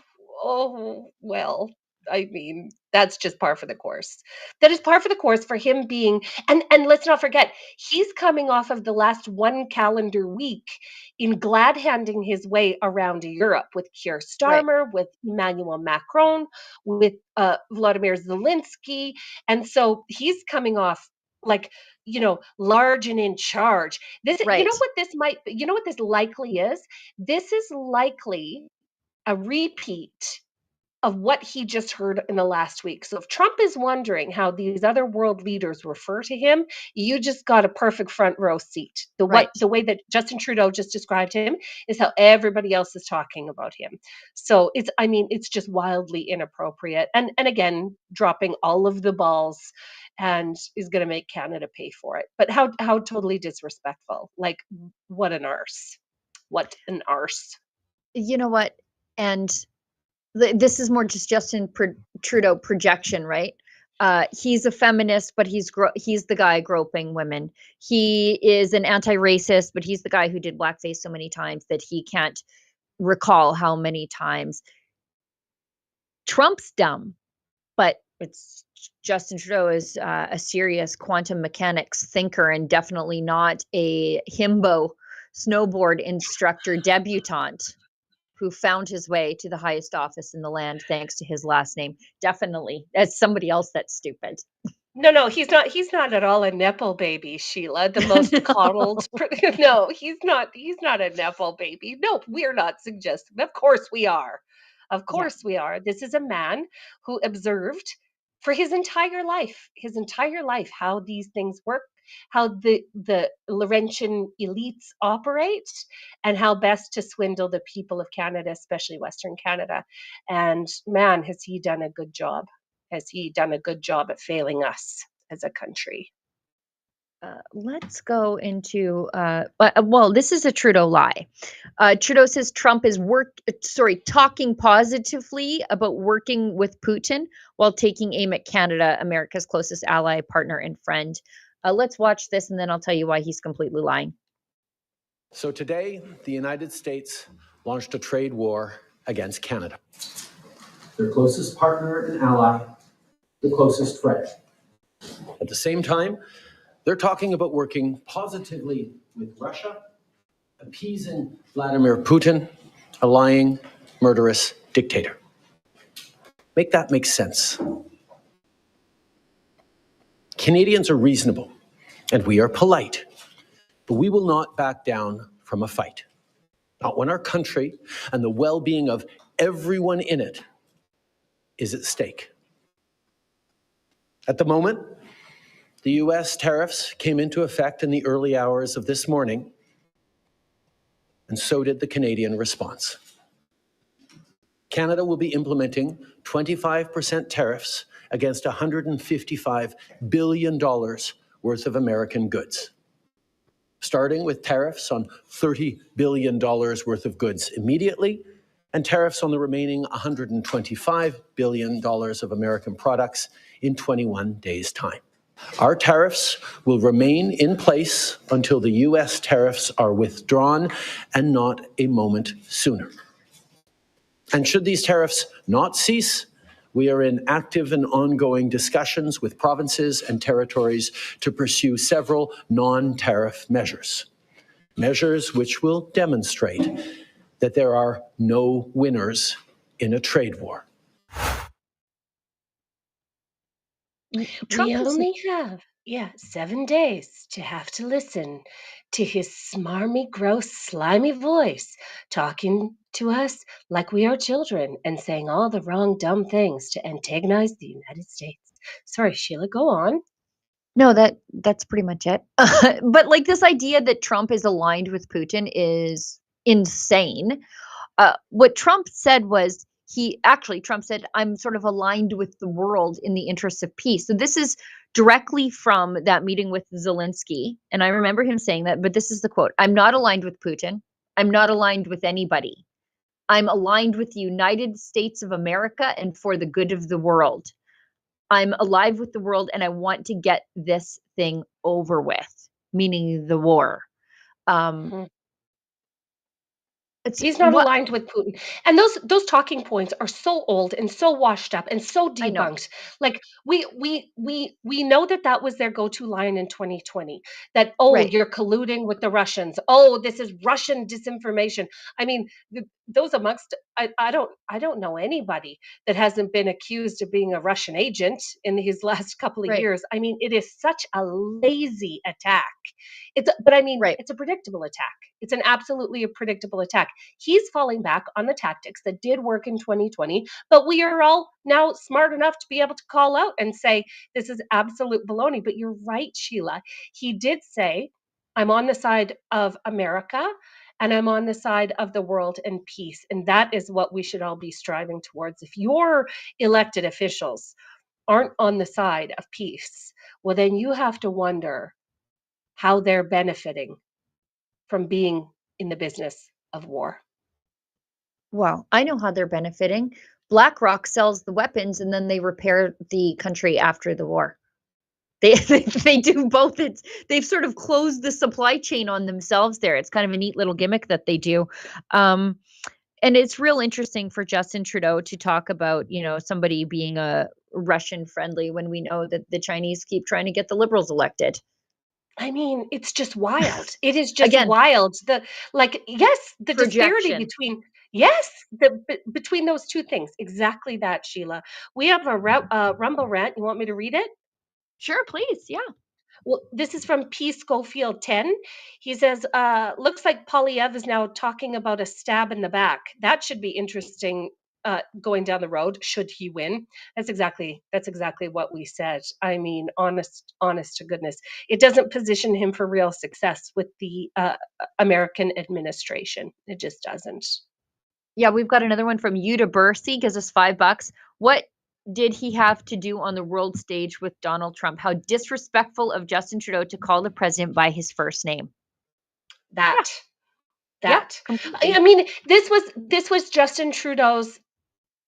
well, I mean, that's just par for the course. That is par for the course for him being, and let's not forget, he's coming off of the last one calendar week in glad handing his way around Europe with Keir Starmer, with Emmanuel Macron, with Vladimir Zelensky. And so he's coming off like, large and in charge. This, Right. you know what this likely is? This is likely a repeat of what he just heard in the last week. So if Trump is wondering how these other world leaders refer to him, you just got a perfect front row seat. The way that Justin Trudeau just described him is how everybody else is talking about him. So it's just wildly inappropriate. And again, dropping all of the balls, and is going to make Canada pay for it. But how totally disrespectful. Like, what an arse. What an arse. You know what? And this is more just Justin Trudeau projection, right? He's a feminist, but he's the guy groping women. He is an anti-racist, but he's the guy who did blackface so many times that he can't recall how many times. Trump's dumb, but Justin Trudeau is a serious quantum mechanics thinker, and definitely not a himbo snowboard instructor debutante who found his way to the highest office in the land thanks to his last name. Definitely. As somebody else that's stupid. No, he's not at all a Nepo baby, Sheila. The most coddled. No, he's not a Nepo baby. No, we're not suggesting. Of course we are. Of course we are. This is a man who observed for his entire life, how these things work, how the Laurentian elites operate, and how best to swindle the people of Canada, especially Western Canada. And man, has he done a good job. Has he done a good job at failing us as a country? Let's go into, this is a Trudeau lie. Trudeau says Trump is talking positively about working with Putin while taking aim at Canada, America's closest ally, partner, and friend. Let's watch this, and then I'll tell you why he's completely lying. So today, the United States launched a trade war against Canada. Their closest partner and ally, the closest friend. At the same time, they're talking about working positively with Russia, appeasing Vladimir Putin, a lying, murderous dictator. Make that make sense. Canadians are reasonable, and we are polite, but we will not back down from a fight. Not when our country and the well-being of everyone in it is at stake. At the moment, the U.S. tariffs came into effect in the early hours of this morning, and so did the Canadian response. Canada will be implementing 25% tariffs against $155 billion worth of American goods, starting with tariffs on $30 billion worth of goods immediately, and tariffs on the remaining $125 billion of American products in 21 days' time. Our tariffs will remain in place until the U.S. tariffs are withdrawn, and not a moment sooner. And should these tariffs not cease, we are in active and ongoing discussions with provinces and territories to pursue several non-tariff measures. Measures which will demonstrate that there are no winners in a trade war. We Trump is only have, 7 days to have to listen to his smarmy, gross, slimy voice talking to us like we are children and saying all the wrong, dumb things to antagonize the United States. Sorry, Sheila, go on. no, that's pretty much it. But like this idea that Trump is aligned with Putin is insane. What Trump said was Trump said, I'm sort of aligned with the world in the interests of peace. So this is directly from that meeting with Zelensky. And I remember him saying that, but this is the quote: I'm not aligned with Putin. I'm not aligned with anybody. I'm aligned with the United States of America and for the good of the world. I'm alive with the world and I want to get this thing over with, meaning the war. Um, Mhm. it's He's not what aligned with Putin. And those talking points are so old and so washed up and so I know. debunked. Like we know that that was their go-to line in 2020. That, oh, Right. you're colluding with the Russians. Oh, this is Russian disinformation. I mean, those amongst I don't know anybody that hasn't been accused of being a Russian agent in these last couple of Right. years. I mean, it is such a lazy attack. But I mean, Right. it's a predictable attack. It's an absolutely a predictable attack. He's falling back on the tactics that did work in 2020, but we are all now smart enough to be able to call out and say this is absolute baloney. But you're right, Sheila. He did say, I'm on the side of America and I'm on the side of the world and peace. And that is what we should all be striving towards. If your elected officials aren't on the side of peace, well, then you have to wonder how they're benefiting from being in the business of war. Well, I know how they're benefiting. BlackRock sells the weapons and then they repair the country after the war. They do both. They've sort of closed the supply chain on themselves there. It's kind of a neat little gimmick that they do. Um, and it's real interesting for Justin Trudeau to talk about, somebody being a Russian friendly when we know that the Chinese keep trying to get the liberals elected. I mean, it's just wild. It is just Again, wild. Yes, the disparity projection. between, between those two things. Exactly that, Sheila. We have a Rumble rant. You want me to read it? Sure, please. Yeah. Well, this is from P. Schofield 10. He says, looks like Poilievre is now talking about a stab in the back. That should be interesting going down the road, should he win. That's exactly what we said. I mean, honest to goodness. It doesn't position him for real success with the American administration. It just doesn't. Yeah, we've got another one from Yuta Bursey, gives us $5. What did he have to do on the world stage with Donald Trump? How disrespectful of Justin Trudeau to call the president by his first name. That. Yeah, That. completely. I mean, this was Justin Trudeau's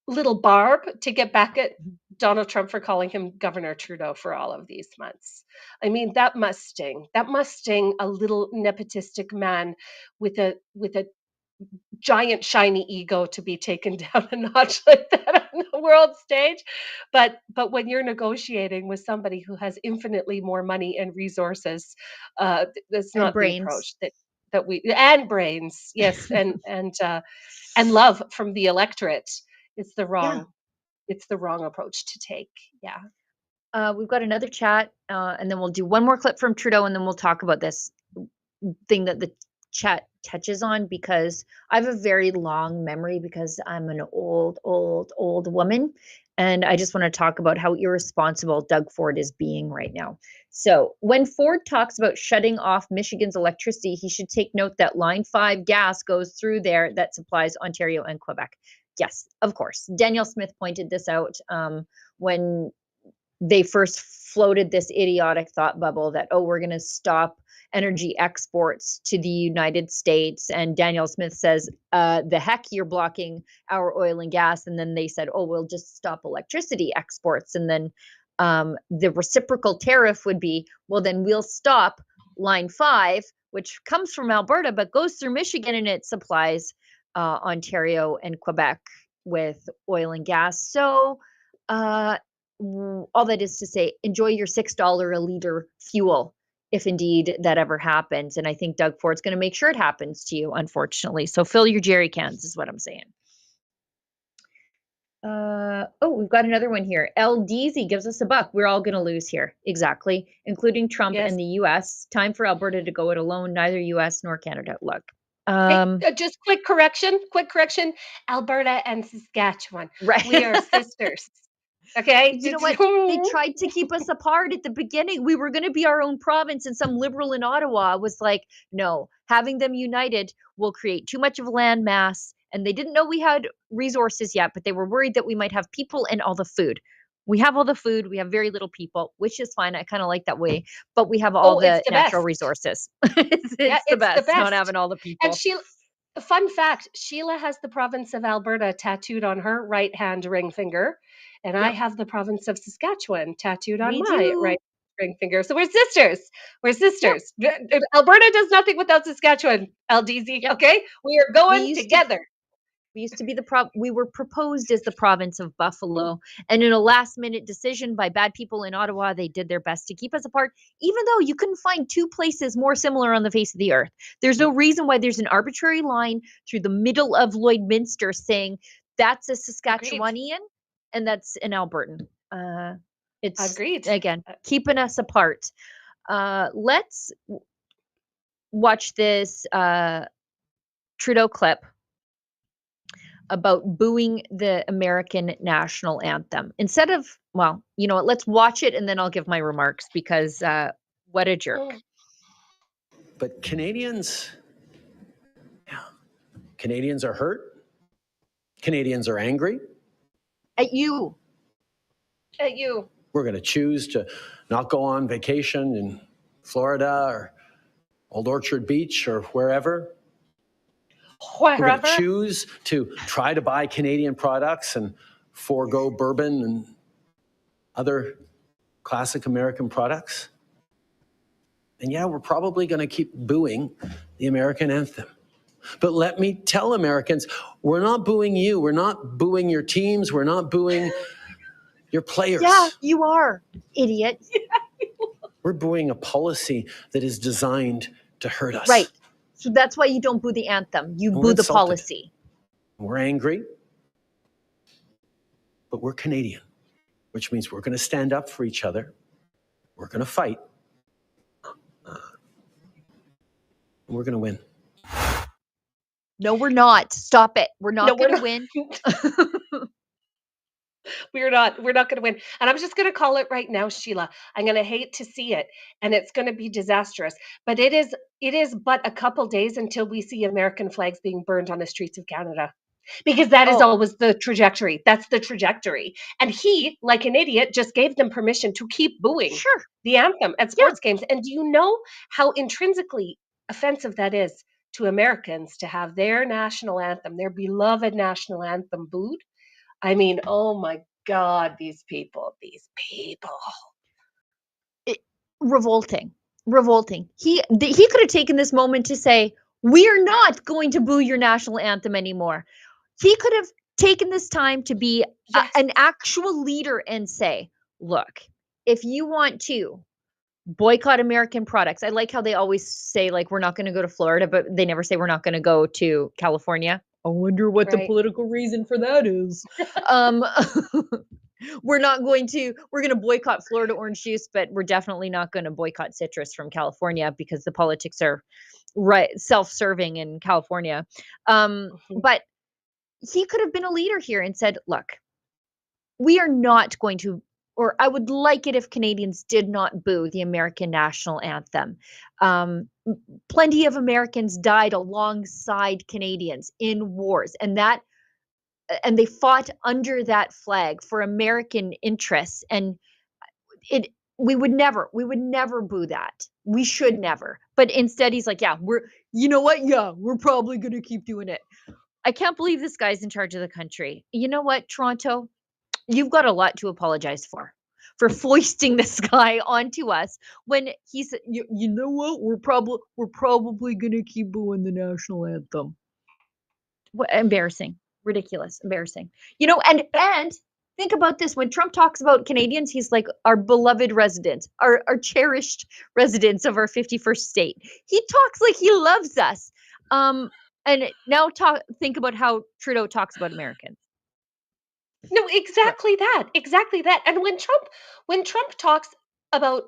little barb to get back at Donald Trump for calling him Governor Trudeau for all of these months. I mean, that must sting. That must sting a little nepotistic man with a giant shiny ego to be taken down a notch like that on the world stage. But when you're negotiating with somebody who has infinitely more money and resources, that's And not the brains. approach that we and brains, yes, and love from the electorate. It's the Yeah. wrong it's the wrong approach to take. Yeah. We've got another chat, and then we'll do one more clip from Trudeau, and then we'll talk about this thing that the chat touches on, because I have a very long memory because I'm an old woman. And I just want to talk about how irresponsible Doug Ford is being right now. So, when Ford talks about shutting off Michigan's electricity, he should take note that Line 5 gas goes through there that supplies Ontario and Quebec. Yes, of course. Danielle Smith pointed this out when they first floated this idiotic thought bubble that, oh, we're going to stop energy exports to the United States. And Danielle Smith says, the heck, you're blocking our oil and gas. And then they said, oh, we'll just stop electricity exports. And then the reciprocal tariff would be, well, then we'll stop Line 5, which comes from Alberta, but goes through Michigan, and it supplies Ontario and Quebec with oil and gas. So all that is to say, enjoy your $6 a liter fuel if indeed that ever happens. And I think Doug Ford's going to make sure it happens to you, unfortunately. So fill your jerry cans is what I'm saying. We've got another one here. LDZ gives us $1. We're all going to lose here. Exactly. Including Trump Yes. and the US. Time for Alberta to go it alone. Neither US nor Canada. Look. Just quick correction. Alberta and Saskatchewan. Right. We are sisters. Okay. You know what? They tried to keep us apart at the beginning. We were going to be our own province, and some liberal in Ottawa was like, no, having them united will create too much of a land mass. And they didn't know we had resources yet, but they were worried that we might have people and all the food. We have all the food. We have very little people, which is fine. I kind of like that way. But we have all it's the the natural best. resources. It's the best not having all the people. And fun fact, Sheila has the province of Alberta tattooed on her right hand ring finger, and I Yep. have the province of Saskatchewan tattooed on Me my too. right ring finger. So we're sisters. Alberta does nothing without Saskatchewan, LDZ. Yep. Okay? We are going together. We used to be we were proposed as the province of Buffalo. And in a last minute decision by bad people in Ottawa, they did their best to keep us apart, even though you couldn't find two places more similar on the face of the earth. There's no reason why there's an arbitrary line through the middle of Lloydminster saying that's a Saskatchewanian and that's an Albertan. It's Agreed. Again, keeping us apart. Let's watch this Trudeau clip about booing the American national anthem. Instead of, well, you know what, let's watch it and then I'll give my remarks because what a jerk. But Canadians are hurt. Canadians are angry. At you. We're going to choose to not go on vacation in Florida or Old Orchard Beach or wherever. We're going to choose to try to buy Canadian products and forego bourbon and other classic American products. And yeah, we're probably going to keep booing the American anthem. But let me tell Americans, we're not booing you. We're not booing your teams. We're not booing your players. Yeah, you are, idiot. We're booing a policy that is designed to hurt us. Right. So that's why you don't boo the anthem. You boo the policy. We're angry, but we're Canadian, which means we're going to stand up for each other. We're going to fight. We're going to win. No, we're not. Stop it. We're not going to win. We're not going to win. And I'm just going to call it right now, Sheila. I'm going to hate to see it, and it's going to be disastrous. But it is but a couple days until we see American flags being burned on the streets of Canada. Because that is always the trajectory. That's the trajectory. And he, like an idiot, just gave them permission to keep booing the anthem at sports games. And do you know how intrinsically offensive that is to Americans to have their national anthem, their beloved national anthem, booed? I mean, oh my God, these people. Revolting. He could have taken this moment to say, we're not going to boo your national anthem anymore. He could have taken this time to be an actual leader and say, look, if you want to boycott American products, I like how they always say, like, we're not going to go to Florida, but they never say we're not going to go to California. I wonder what the political reason for that is. We're going to boycott Florida orange juice, but we're definitely not going to boycott citrus from California because the politics are self-serving in California. But he could have been a leader here and said, look, we are not going to, or I would like it if Canadians did not boo the American national anthem. Plenty of Americans died alongside Canadians in wars, and they fought under that flag for American interests. And we would never boo that. We should never. But instead, he's like, we're probably going to keep doing it. I can't believe this guy's in charge of the country. You know what, Toronto? You've got a lot to apologize for foisting this guy onto us when he said, you know what, we're probably going to keep booing the national anthem. What, embarrassing, ridiculous, embarrassing. You know, and think about this. When Trump talks about Canadians, he's like our beloved residents, our cherished residents of our 51st state. He talks like he loves us. And now think about how Trudeau talks about Americans. No, exactly that. And when Trump talks about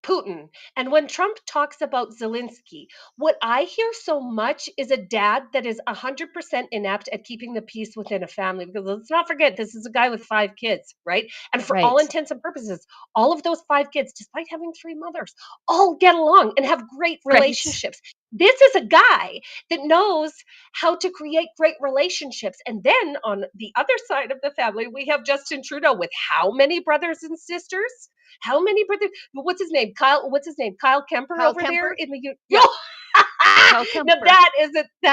Putin, and when Trump talks about Zelensky, what I hear so much is a dad that is 100% inept at keeping the peace within a family. Because let's not forget, this is a guy with 5 kids, right? And for all Right. intents and purposes, all of those 5 kids, despite having 3 mothers, all get along and have great Right. relationships. This is a guy that knows how to create great relationships. And then on the other side of the family, we have Justin Trudeau with how many brothers and sisters? How many brothers? What's his name? Kyle. What's his name? Kyle Kemper Kyle over there Kemper? in the. Yep. Kyle Now Kemper. that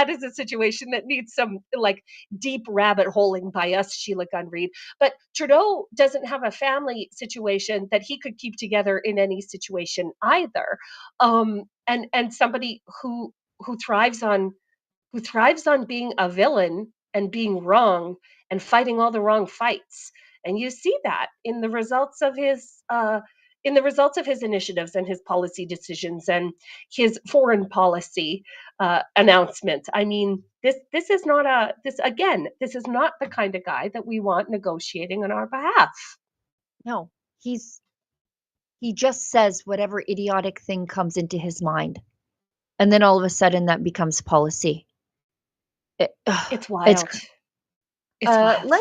is a situation that needs some like deep rabbit holing by us, Sheila Gunn Reid. But Trudeau doesn't have a family situation that he could keep together in any situation either. And somebody who thrives on who thrives on being a villain and being wrong and fighting all the wrong fights. And you see that in the results of his initiatives and his policy decisions and his foreign policy announcements. I mean, this is not a this again. This is not the kind of guy that we want negotiating on our behalf. No, he just says whatever idiotic thing comes into his mind. And then all of a sudden that becomes policy. It's It's wild. It's wild.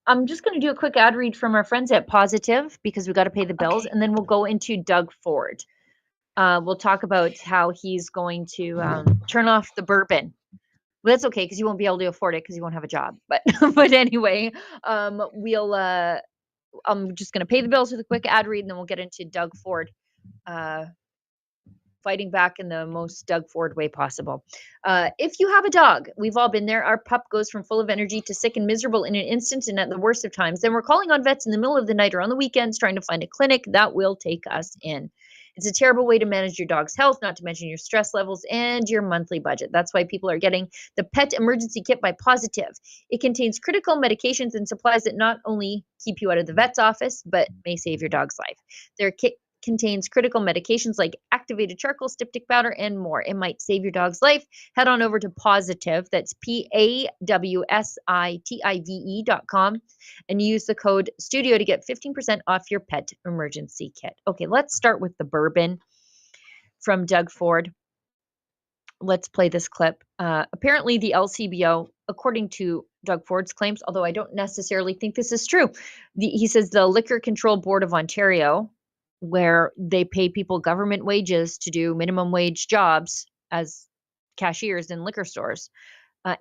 I'm just going to do a quick ad read from our friends at Positive because we got to pay the bills, Okay. and then we'll go into Doug Ford. We'll talk about how he's going to turn off the bourbon. Well, that's okay because you won't be able to afford it because you won't have a job. But but anyway, we'll I'm just going to pay the bills with a quick ad read, and then we'll get into Doug Ford. Fighting back in the most Doug Ford way possible. If you have a dog, we've all been there. Our pup goes from full of energy to sick and miserable in an instant and at the worst of times. Then we're calling on vets in the middle of the night or on the weekends trying to find a clinic that will take us in. It's a terrible way to manage your dog's health, not to mention your stress levels and your monthly budget. That's why people are getting the Pet Emergency Kit by Positive. It contains critical medications and supplies that not only keep you out of the vet's office, but may save your dog's life. Their kit contains critical medications like activated charcoal, styptic powder, and more. It might save your dog's life. Head on over to Positive, that's PAWSITIVE.com, and use the code STUDIO to get 15% off your pet emergency kit. Okay, let's start with the bourbon from Doug Ford. Let's play this clip. Apparently, the LCBO, according to Doug Ford's claims, although I don't necessarily think this is true, he says the Liquor Control Board of Ontario, where they pay people government wages to do minimum wage jobs as cashiers in liquor stores,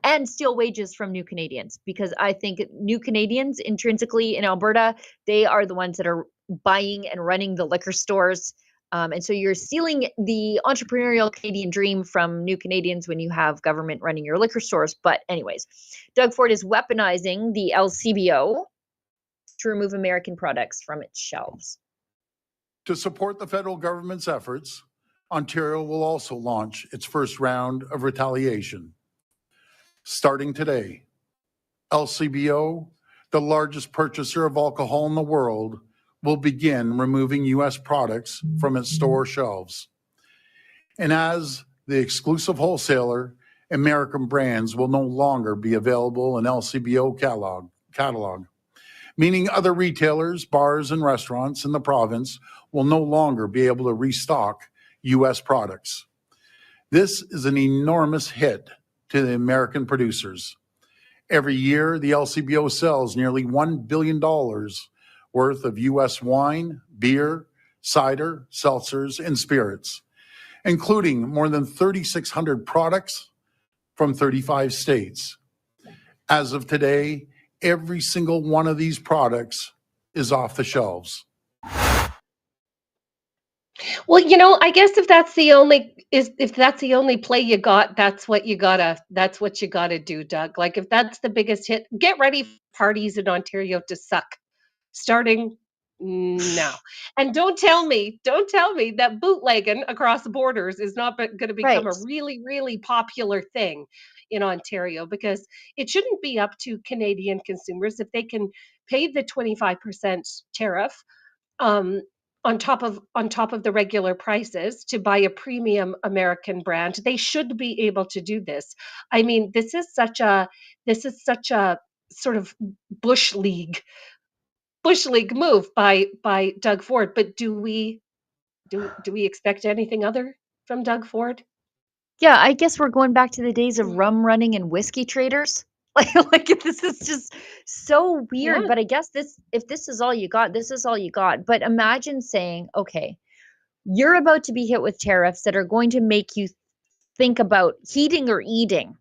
and steal wages from new Canadians, because I think new Canadians intrinsically in Alberta, they are the ones that are buying and running the liquor stores. And so you're stealing the entrepreneurial Canadian dream from new Canadians when you have government running your liquor stores. But anyways, Doug Ford is weaponizing the LCBO to remove American products from its shelves. To support the federal government's efforts, Ontario will also launch its first round of retaliation. Starting today, LCBO, the largest purchaser of alcohol in the world, will begin removing U.S. products from its store shelves. And as the exclusive wholesaler, American brands will no longer be available in LCBO catalog, meaning other retailers, bars, and restaurants in the province will no longer be able to restock U.S. products. This is an enormous hit to the American producers. Every year, the LCBO sells nearly $1 billion worth of U.S. wine, beer, cider, seltzers, and spirits, including more than 3,600 products from 35 states. As of today, every single one of these products is off the shelves. Well, I guess if that's the only play you got, that's what you gotta do, Doug. Like if that's the biggest hit, get ready for parties in Ontario to suck starting now. And don't tell me that bootlegging across the borders is not going to become Right. a really, really popular thing in Ontario, because it shouldn't be up to Canadian consumers if they can pay the 25% tariff um, on top of the regular prices to buy a premium American brand. They should be able to do this. I mean, this is such a sort of bush league move by Doug Ford. But do we expect anything other from Doug Ford? Yeah, I guess we're going back to the days of rum running and whiskey traders. Like this is just so weird. Yeah. But I guess if this is all you got, this is all you got. But imagine saying, okay, you're about to be hit with tariffs that are going to make you think about heating or eating.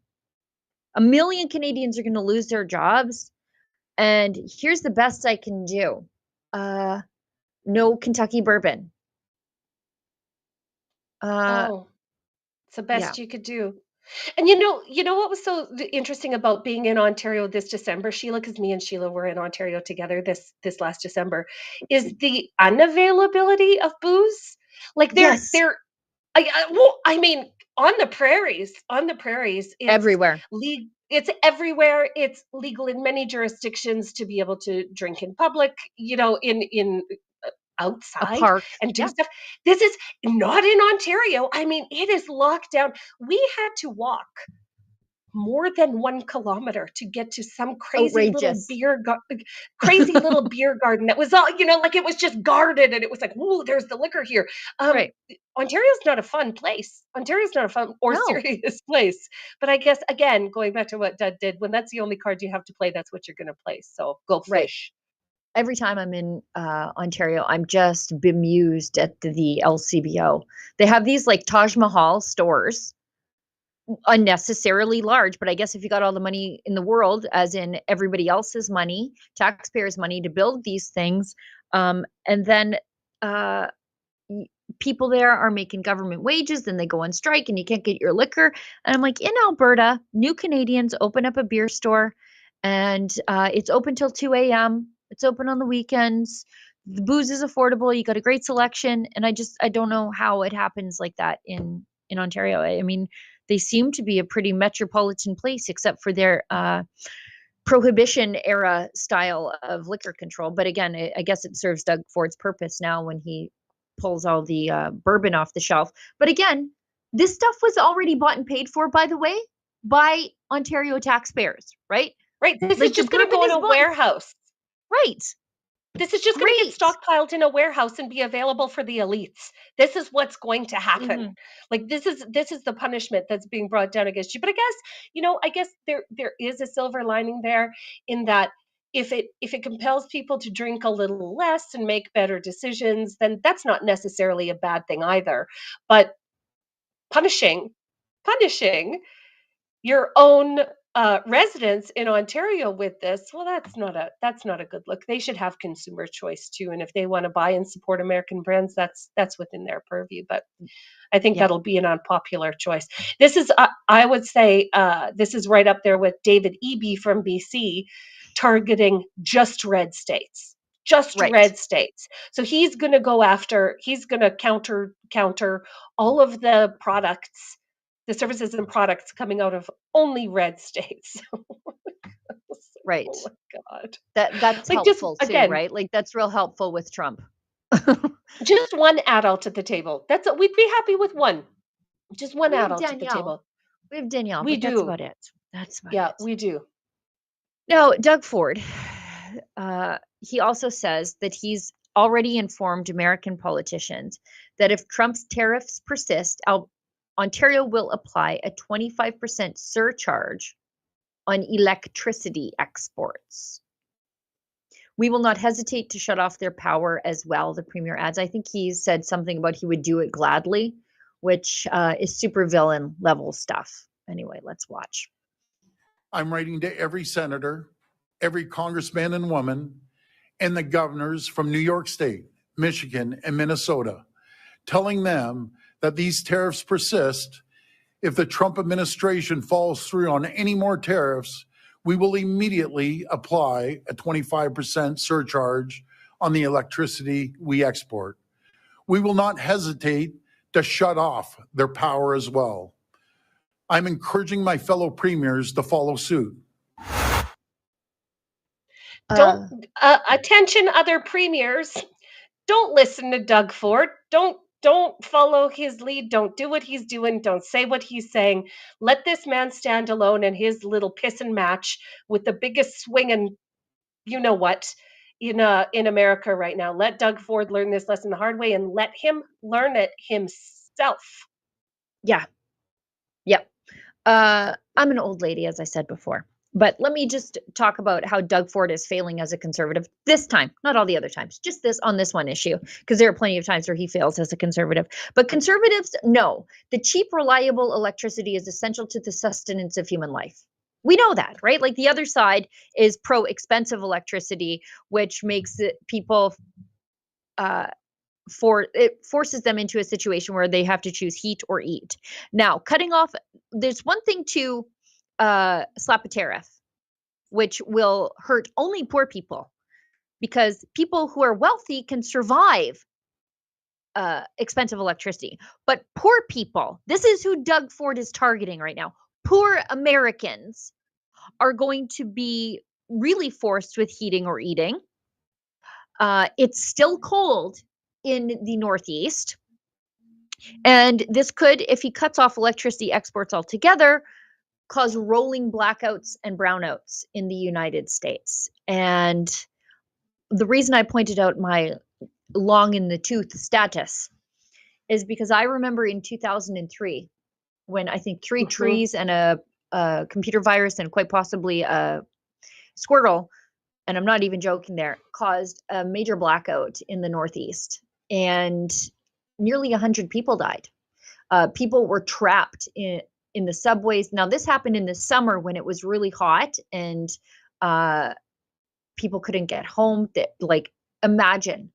1 million Canadians are going to lose their jobs. And here's the best I can do. No Kentucky bourbon. Oh, it's the Yeah. best you could do. And you know what was so interesting about being in Ontario this December, Sheila, because me and Sheila were in Ontario together this last December, is the unavailability of booze. Like Yes. I mean, on the prairies, Everywhere. it's everywhere. It's legal in many jurisdictions to be able to drink in public, in A outside park. and do Yeah. stuff. This is not in Ontario. I mean, it is locked down. We had to walk more than 1 kilometer to get to some Outrageous. crazy little beer garden that was all, like it was just guarded and it was like, "Ooh, there's the liquor here." Right. Ontario's not a fun place. Ontario's not a fun or No. serious place. But I guess, again, going back to what Dud did, when that's the only card you have to play, that's what you're going to play. So go Right. fish. Every time I'm in Ontario, I'm just bemused at the LCBO. They have these like Taj Mahal stores, unnecessarily large, but I guess if you got all the money in the world, as in everybody else's money, taxpayers' money to build these things, and then uh, people there are making government wages, then they go on strike and you can't get your liquor. And I'm like, in Alberta, new Canadians open up a beer store and it's open till 2 a.m. It's open on the weekends. The booze is affordable. You got a great selection. And I don't know how it happens like that in Ontario. I mean, they seem to be a pretty metropolitan place, except for their prohibition era style of liquor control. But again, I guess it serves Doug Ford's purpose now when he pulls all the bourbon off the shelf. But again, this stuff was already bought and paid for, by the way, by Ontario taxpayers, right? Right. This Like is the just going to go bourbon in is a bought. warehouse. Right. This is just going to get Great. stockpiled in a warehouse and be available for the elites. This is what's going to happen. Mhm. Like this is the punishment that's being brought down against you. But I guess there is a silver lining there in that if it compels people to drink a little less and make better decisions, then that's not necessarily a bad thing either. But punishing your own residents in Ontario with this, well, that's not a good look. They should have consumer choice too, and if they want to buy and support American brands, that's within their purview. But I think Yeah. that'll be an unpopular choice. This is, I would say, this is right up there with David Eby from BC targeting just red states. Just Right. red states. So he's going to counter all of the products, the services and products coming out of only red states. Right. Oh my God. That's Like, just helpful too, again, right? Like that's real helpful with Trump. just one adult at the table. We'd be happy with one. Just one We have adult at the Danielle. table. We have Danielle, We but that's do. about it. That's about Yeah, it. we do. Now, Doug Ford, he also says that he's already informed American politicians that if Trump's tariffs persist, Ontario will apply a 25% surcharge on electricity exports. We will not hesitate to shut off their power as well, the premier adds. I think he said something about he would do it gladly, which is supervillain level stuff. Anyway, let's watch. I'm writing to every senator, every congressman and woman, and the governors from New York State, Michigan, and Minnesota, telling them that these tariffs persist. If the Trump administration falls through on any more tariffs, we will immediately apply a 25% surcharge on the electricity we export. We will not hesitate to shut off their power as well. I'm encouraging my fellow premiers to follow suit. Attention, other premiers. Don't listen to Doug Ford. Don't don't follow his lead. Don't do what he's doing. Don't say what he's saying. Let this man stand alone in his little piss and match with the biggest swinging, you know what, in America right now. Let Doug Ford learn this lesson the hard way, and let him learn it himself. Yeah. Yep. I'm an old lady, as I said before. But let me just talk about how Doug Ford is failing as a conservative this time, not all the other times, just on this one issue, because there are plenty of times where he fails as a conservative. But conservatives know the cheap, reliable electricity is essential to the sustenance of human life. We know that, right? Like the other side is pro-expensive electricity, which makes people it forces them into a situation where they have to choose heat or eat. Now, cutting off, there's one thing to slap a tariff, which will hurt only poor people, because people who are wealthy can survive expensive electricity. But poor people, this is who Doug Ford is targeting right now. Poor Americans are going to be really forced with heating or eating. It's still cold in the Northeast. And this could, if he cuts off electricity exports altogether, cause rolling blackouts and brownouts in the United States. And the reason I pointed out my long in the tooth status is because I remember in 2003, when I think three trees and a computer virus and quite possibly a squirrel, and I'm not even joking there, caused a major blackout in the Northeast. And nearly 100 people died. People were trapped in the subways. Now, this happened in the summer when it was really hot and people couldn't get home. Like, imagine,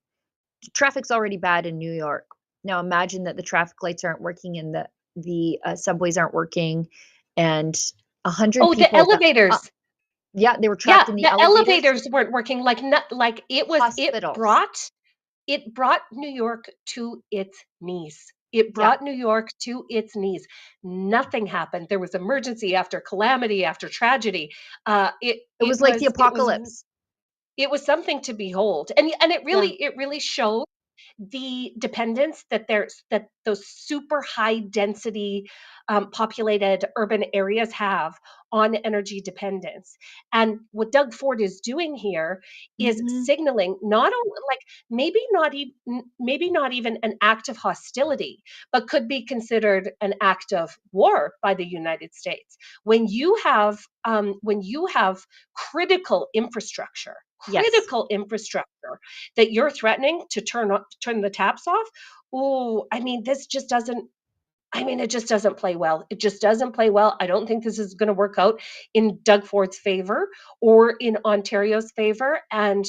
traffic's already bad in New York. Now, imagine that the traffic lights aren't working and the subways aren't working, and 100 people. Oh, the elevators. Yeah, they were trapped in the elevators weren't working. Like it was. Hospitals. It brought New York to its knees. It brought New York to its knees. Nothing happened. There was emergency after calamity after tragedy. It was like the apocalypse. It was something to behold, and it really showed the dependence that those super high density populated urban areas have on energy dependence. And what Doug Ford is doing here is signaling not only, like, maybe not even an act of hostility, but could be considered an act of war by the United States. When you have critical infrastructure that you're threatening to turn the taps off. Oh, it just doesn't play well. It just doesn't play well. I don't think this is going to work out in Doug Ford's favor or in Ontario's favor. And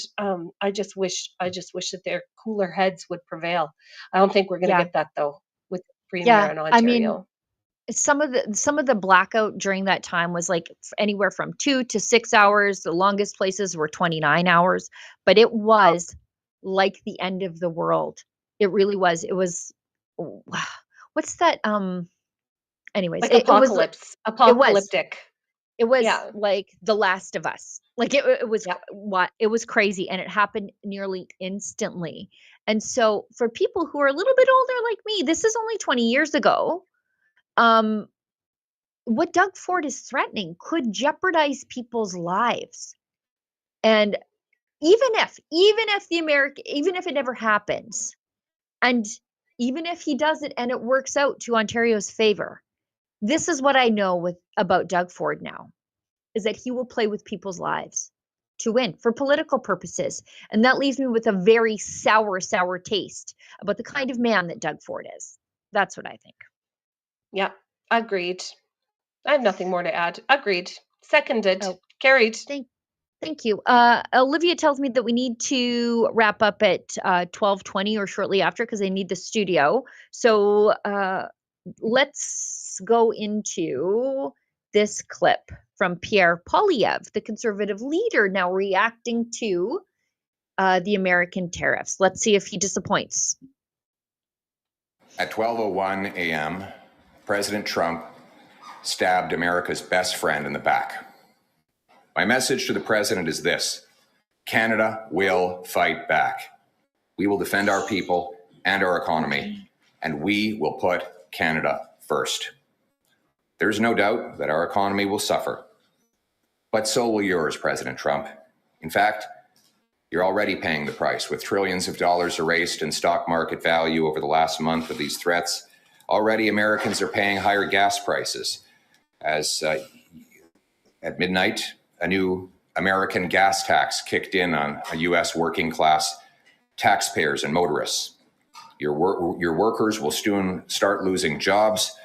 I just wish that their cooler heads would prevail. I don't think we're going to get that, though, with the Premier in Ontario. I mean, some of the blackout during that time was like anywhere from 2 to 6 hours. The longest places were 29 hours, but it was like the end of the world. It really was. It was, what's that? Anyways, like apocalypse, apocalyptic. It was like The Last of Us. Like it was it was crazy, and it happened nearly instantly. And so for people who are a little bit older like me, this is only 20 years ago. What Doug Ford is threatening could jeopardize people's lives. And even if it never happens, and even if he does it and it works out to Ontario's favor, this is what I know about Doug Ford now, is that he will play with people's lives to win for political purposes. And that leaves me with a very sour taste about the kind of man that Doug Ford is. That's what I think. Yeah, agreed. I have nothing more to add. Agreed. Seconded. Carried. Thank you. Olivia tells me that we need to wrap up at 12:20 or shortly after, because they need the studio. So let's go into this clip from Pierre Poilievre, the Conservative leader, now reacting to the American tariffs. Let's see if he disappoints. At 12:01 a.m., President Trump stabbed America's best friend in the back. My message to the president is this: Canada will fight back. We will defend our people and our economy, and we will put Canada first. There's no doubt that our economy will suffer, but so will yours, President Trump. In fact, you're already paying the price with trillions of dollars erased in stock market value over the last month of these threats. Already, Americans are paying higher gas prices as at midnight, a new American gas tax kicked in on U.S. working class taxpayers and motorists. Your workers will soon start losing jobs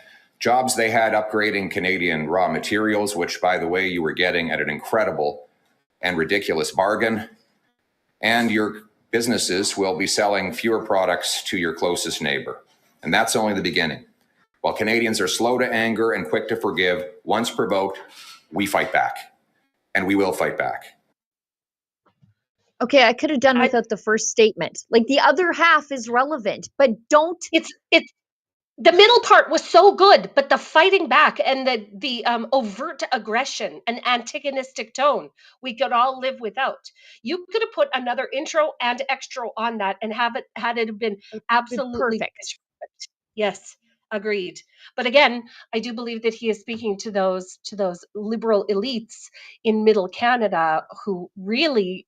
they had upgrading Canadian raw materials, which, by the way, you were getting at an incredible and ridiculous bargain. And your businesses will be selling fewer products to your closest neighbor. And that's only the beginning. While Canadians are slow to anger and quick to forgive, once provoked, we fight back. And we will fight back. Okay, I could have done without the first statement. Like, the other half is relevant, but don't. It's the middle part was so good, but the fighting back and the overt aggression and antagonistic tone we could all live without. You could have put another intro and extra on that and had it been absolutely perfect. Yes, agreed. But again, I do believe that he is speaking to those liberal elites in Middle Canada who really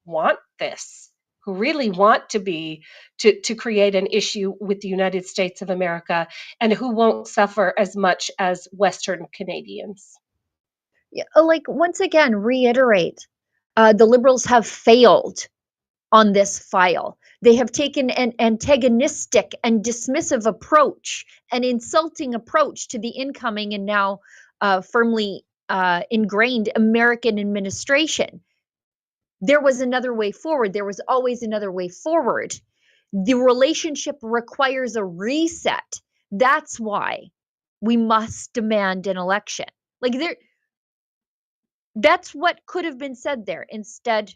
want this, who really want to create an issue with the United States of America, and who won't suffer as much as Western Canadians. Yeah, like, once again, reiterate, the Liberals have failed on this file. They have taken an antagonistic and dismissive approach, an insulting approach to the incoming and now firmly ingrained American administration. There was another way forward. There was always another way forward. The relationship requires a reset. That's why we must demand an election. Like, that's what could have been said there. Instead,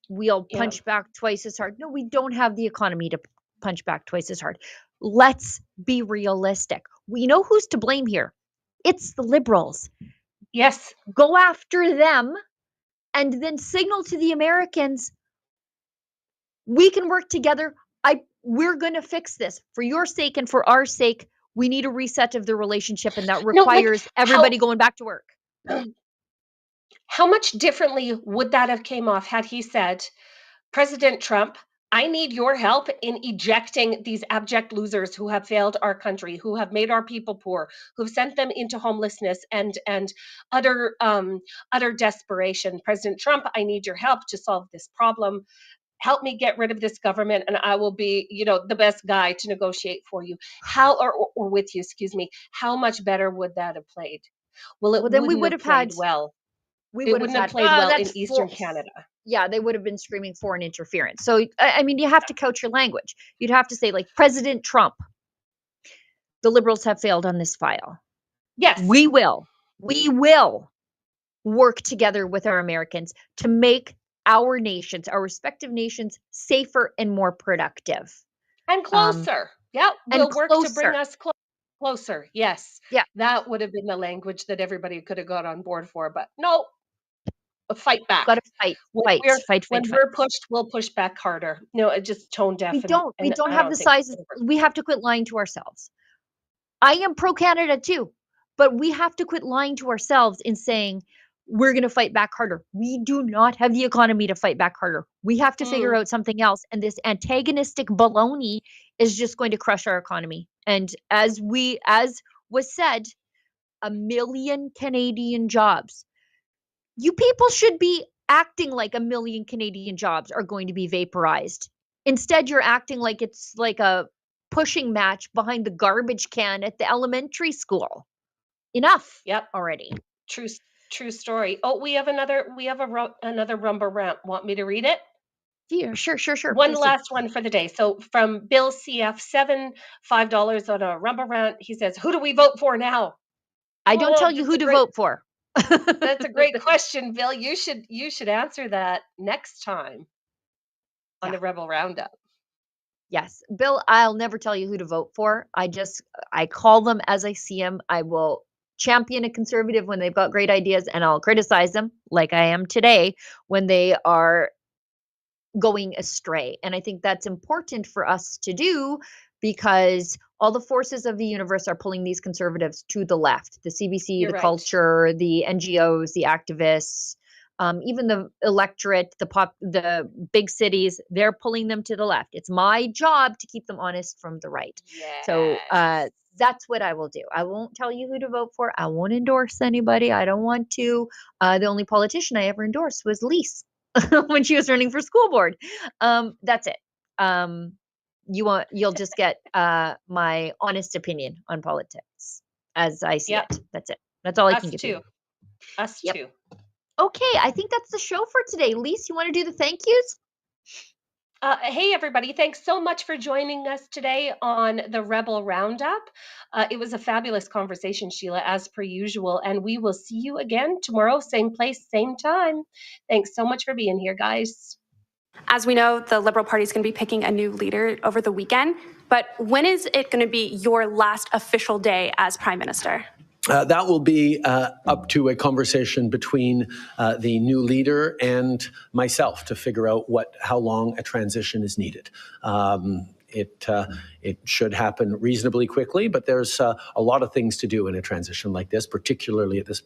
we'll punch back twice as hard. No, we don't have the economy to punch back twice as hard. Let's be realistic. We know who's to blame here. It's the Liberals. Yes. Go after them and then signal to the Americans, we can work together. We're going to fix this for your sake and for our sake. We need a reset of the relationship, and that requires everybody going back to work. How much differently would that have came off had he said, President Trump, I need your help in ejecting these abject losers who have failed our country, who have made our people poor, who've sent them into homelessness and utter desperation. President Trump, I need your help to solve this problem. Help me get rid of this government, and I will be, the best guy to negotiate for you. Or with you, excuse me. How much better would that have played? Well, then we would have played well. We would have played well in Eastern Canada. Yeah, they would have been screaming foreign interference. So, I mean, you have to couch your language. You'd have to say, like, President Trump, the Liberals have failed on this file. Yes. We will work together with our Americans to make our nations, our respective nations, safer and more productive. And closer. We'll work to bring us closer. Yes. Yeah. That would have been the language that everybody could have got on board for. But no. Fight back. Got to fight. When we're pushed, we'll push back harder. No, it just tone deaf. We don't have the sizes. We have to quit lying to ourselves. I am pro Canada too, but we have to quit lying to ourselves in saying we're going to fight back harder. We do not have the economy to fight back harder. We have to figure out something else. And this antagonistic baloney is just going to crush our economy. And as was said, 1 million Canadian jobs. You people should be acting like 1 million Canadian jobs are going to be vaporized. Instead, you're acting like it's like a pushing match behind the garbage can at the elementary school. Enough. Yep. Already. True story. Oh, we have another rumba rant. Want me to read it? Yeah, sure. One last one for the day. So from Bill CF7, $5 on a rumba rant. He says, "Who do we vote for now?" I don't tell you who to vote for. That's a great question, Bill. You should answer that next time on the Rebel Roundup. Yes, Bill, I'll never tell you who to vote for. I call them as I see them. I will champion a conservative when they've got great ideas, and I'll criticize them like I am today when they are going astray. And I think that's important for us to do because all the forces of the universe are pulling these conservatives to the left. The CBC, You're the right. culture, the NGOs, the activists, even the electorate, the big cities, they're pulling them to the left. It's my job to keep them honest from the right. So that's what I will do. I won't tell you who to vote for. I won't endorse anybody. I don't want to. The only politician I ever endorsed was Lise when she was running for school board. That's it. You'll just get my honest opinion on politics as I see it. That's it. That's all I can give you. Us too. Okay, I think that's the show for today. Lise, you want to do the thank yous? Hey, everybody. Thanks so much for joining us today on the Rebel Roundup. It was a fabulous conversation, Sheila, as per usual. And we will see you again tomorrow, same place, same time. Thanks so much for being here, guys. As we know, the Liberal Party is going to be picking a new leader over the weekend. But when is it going to be your last official day as Prime Minister? That will be up to a conversation between the new leader and myself to figure out how long a transition is needed. It should happen reasonably quickly, but there's a lot of things to do in a transition like this, particularly at this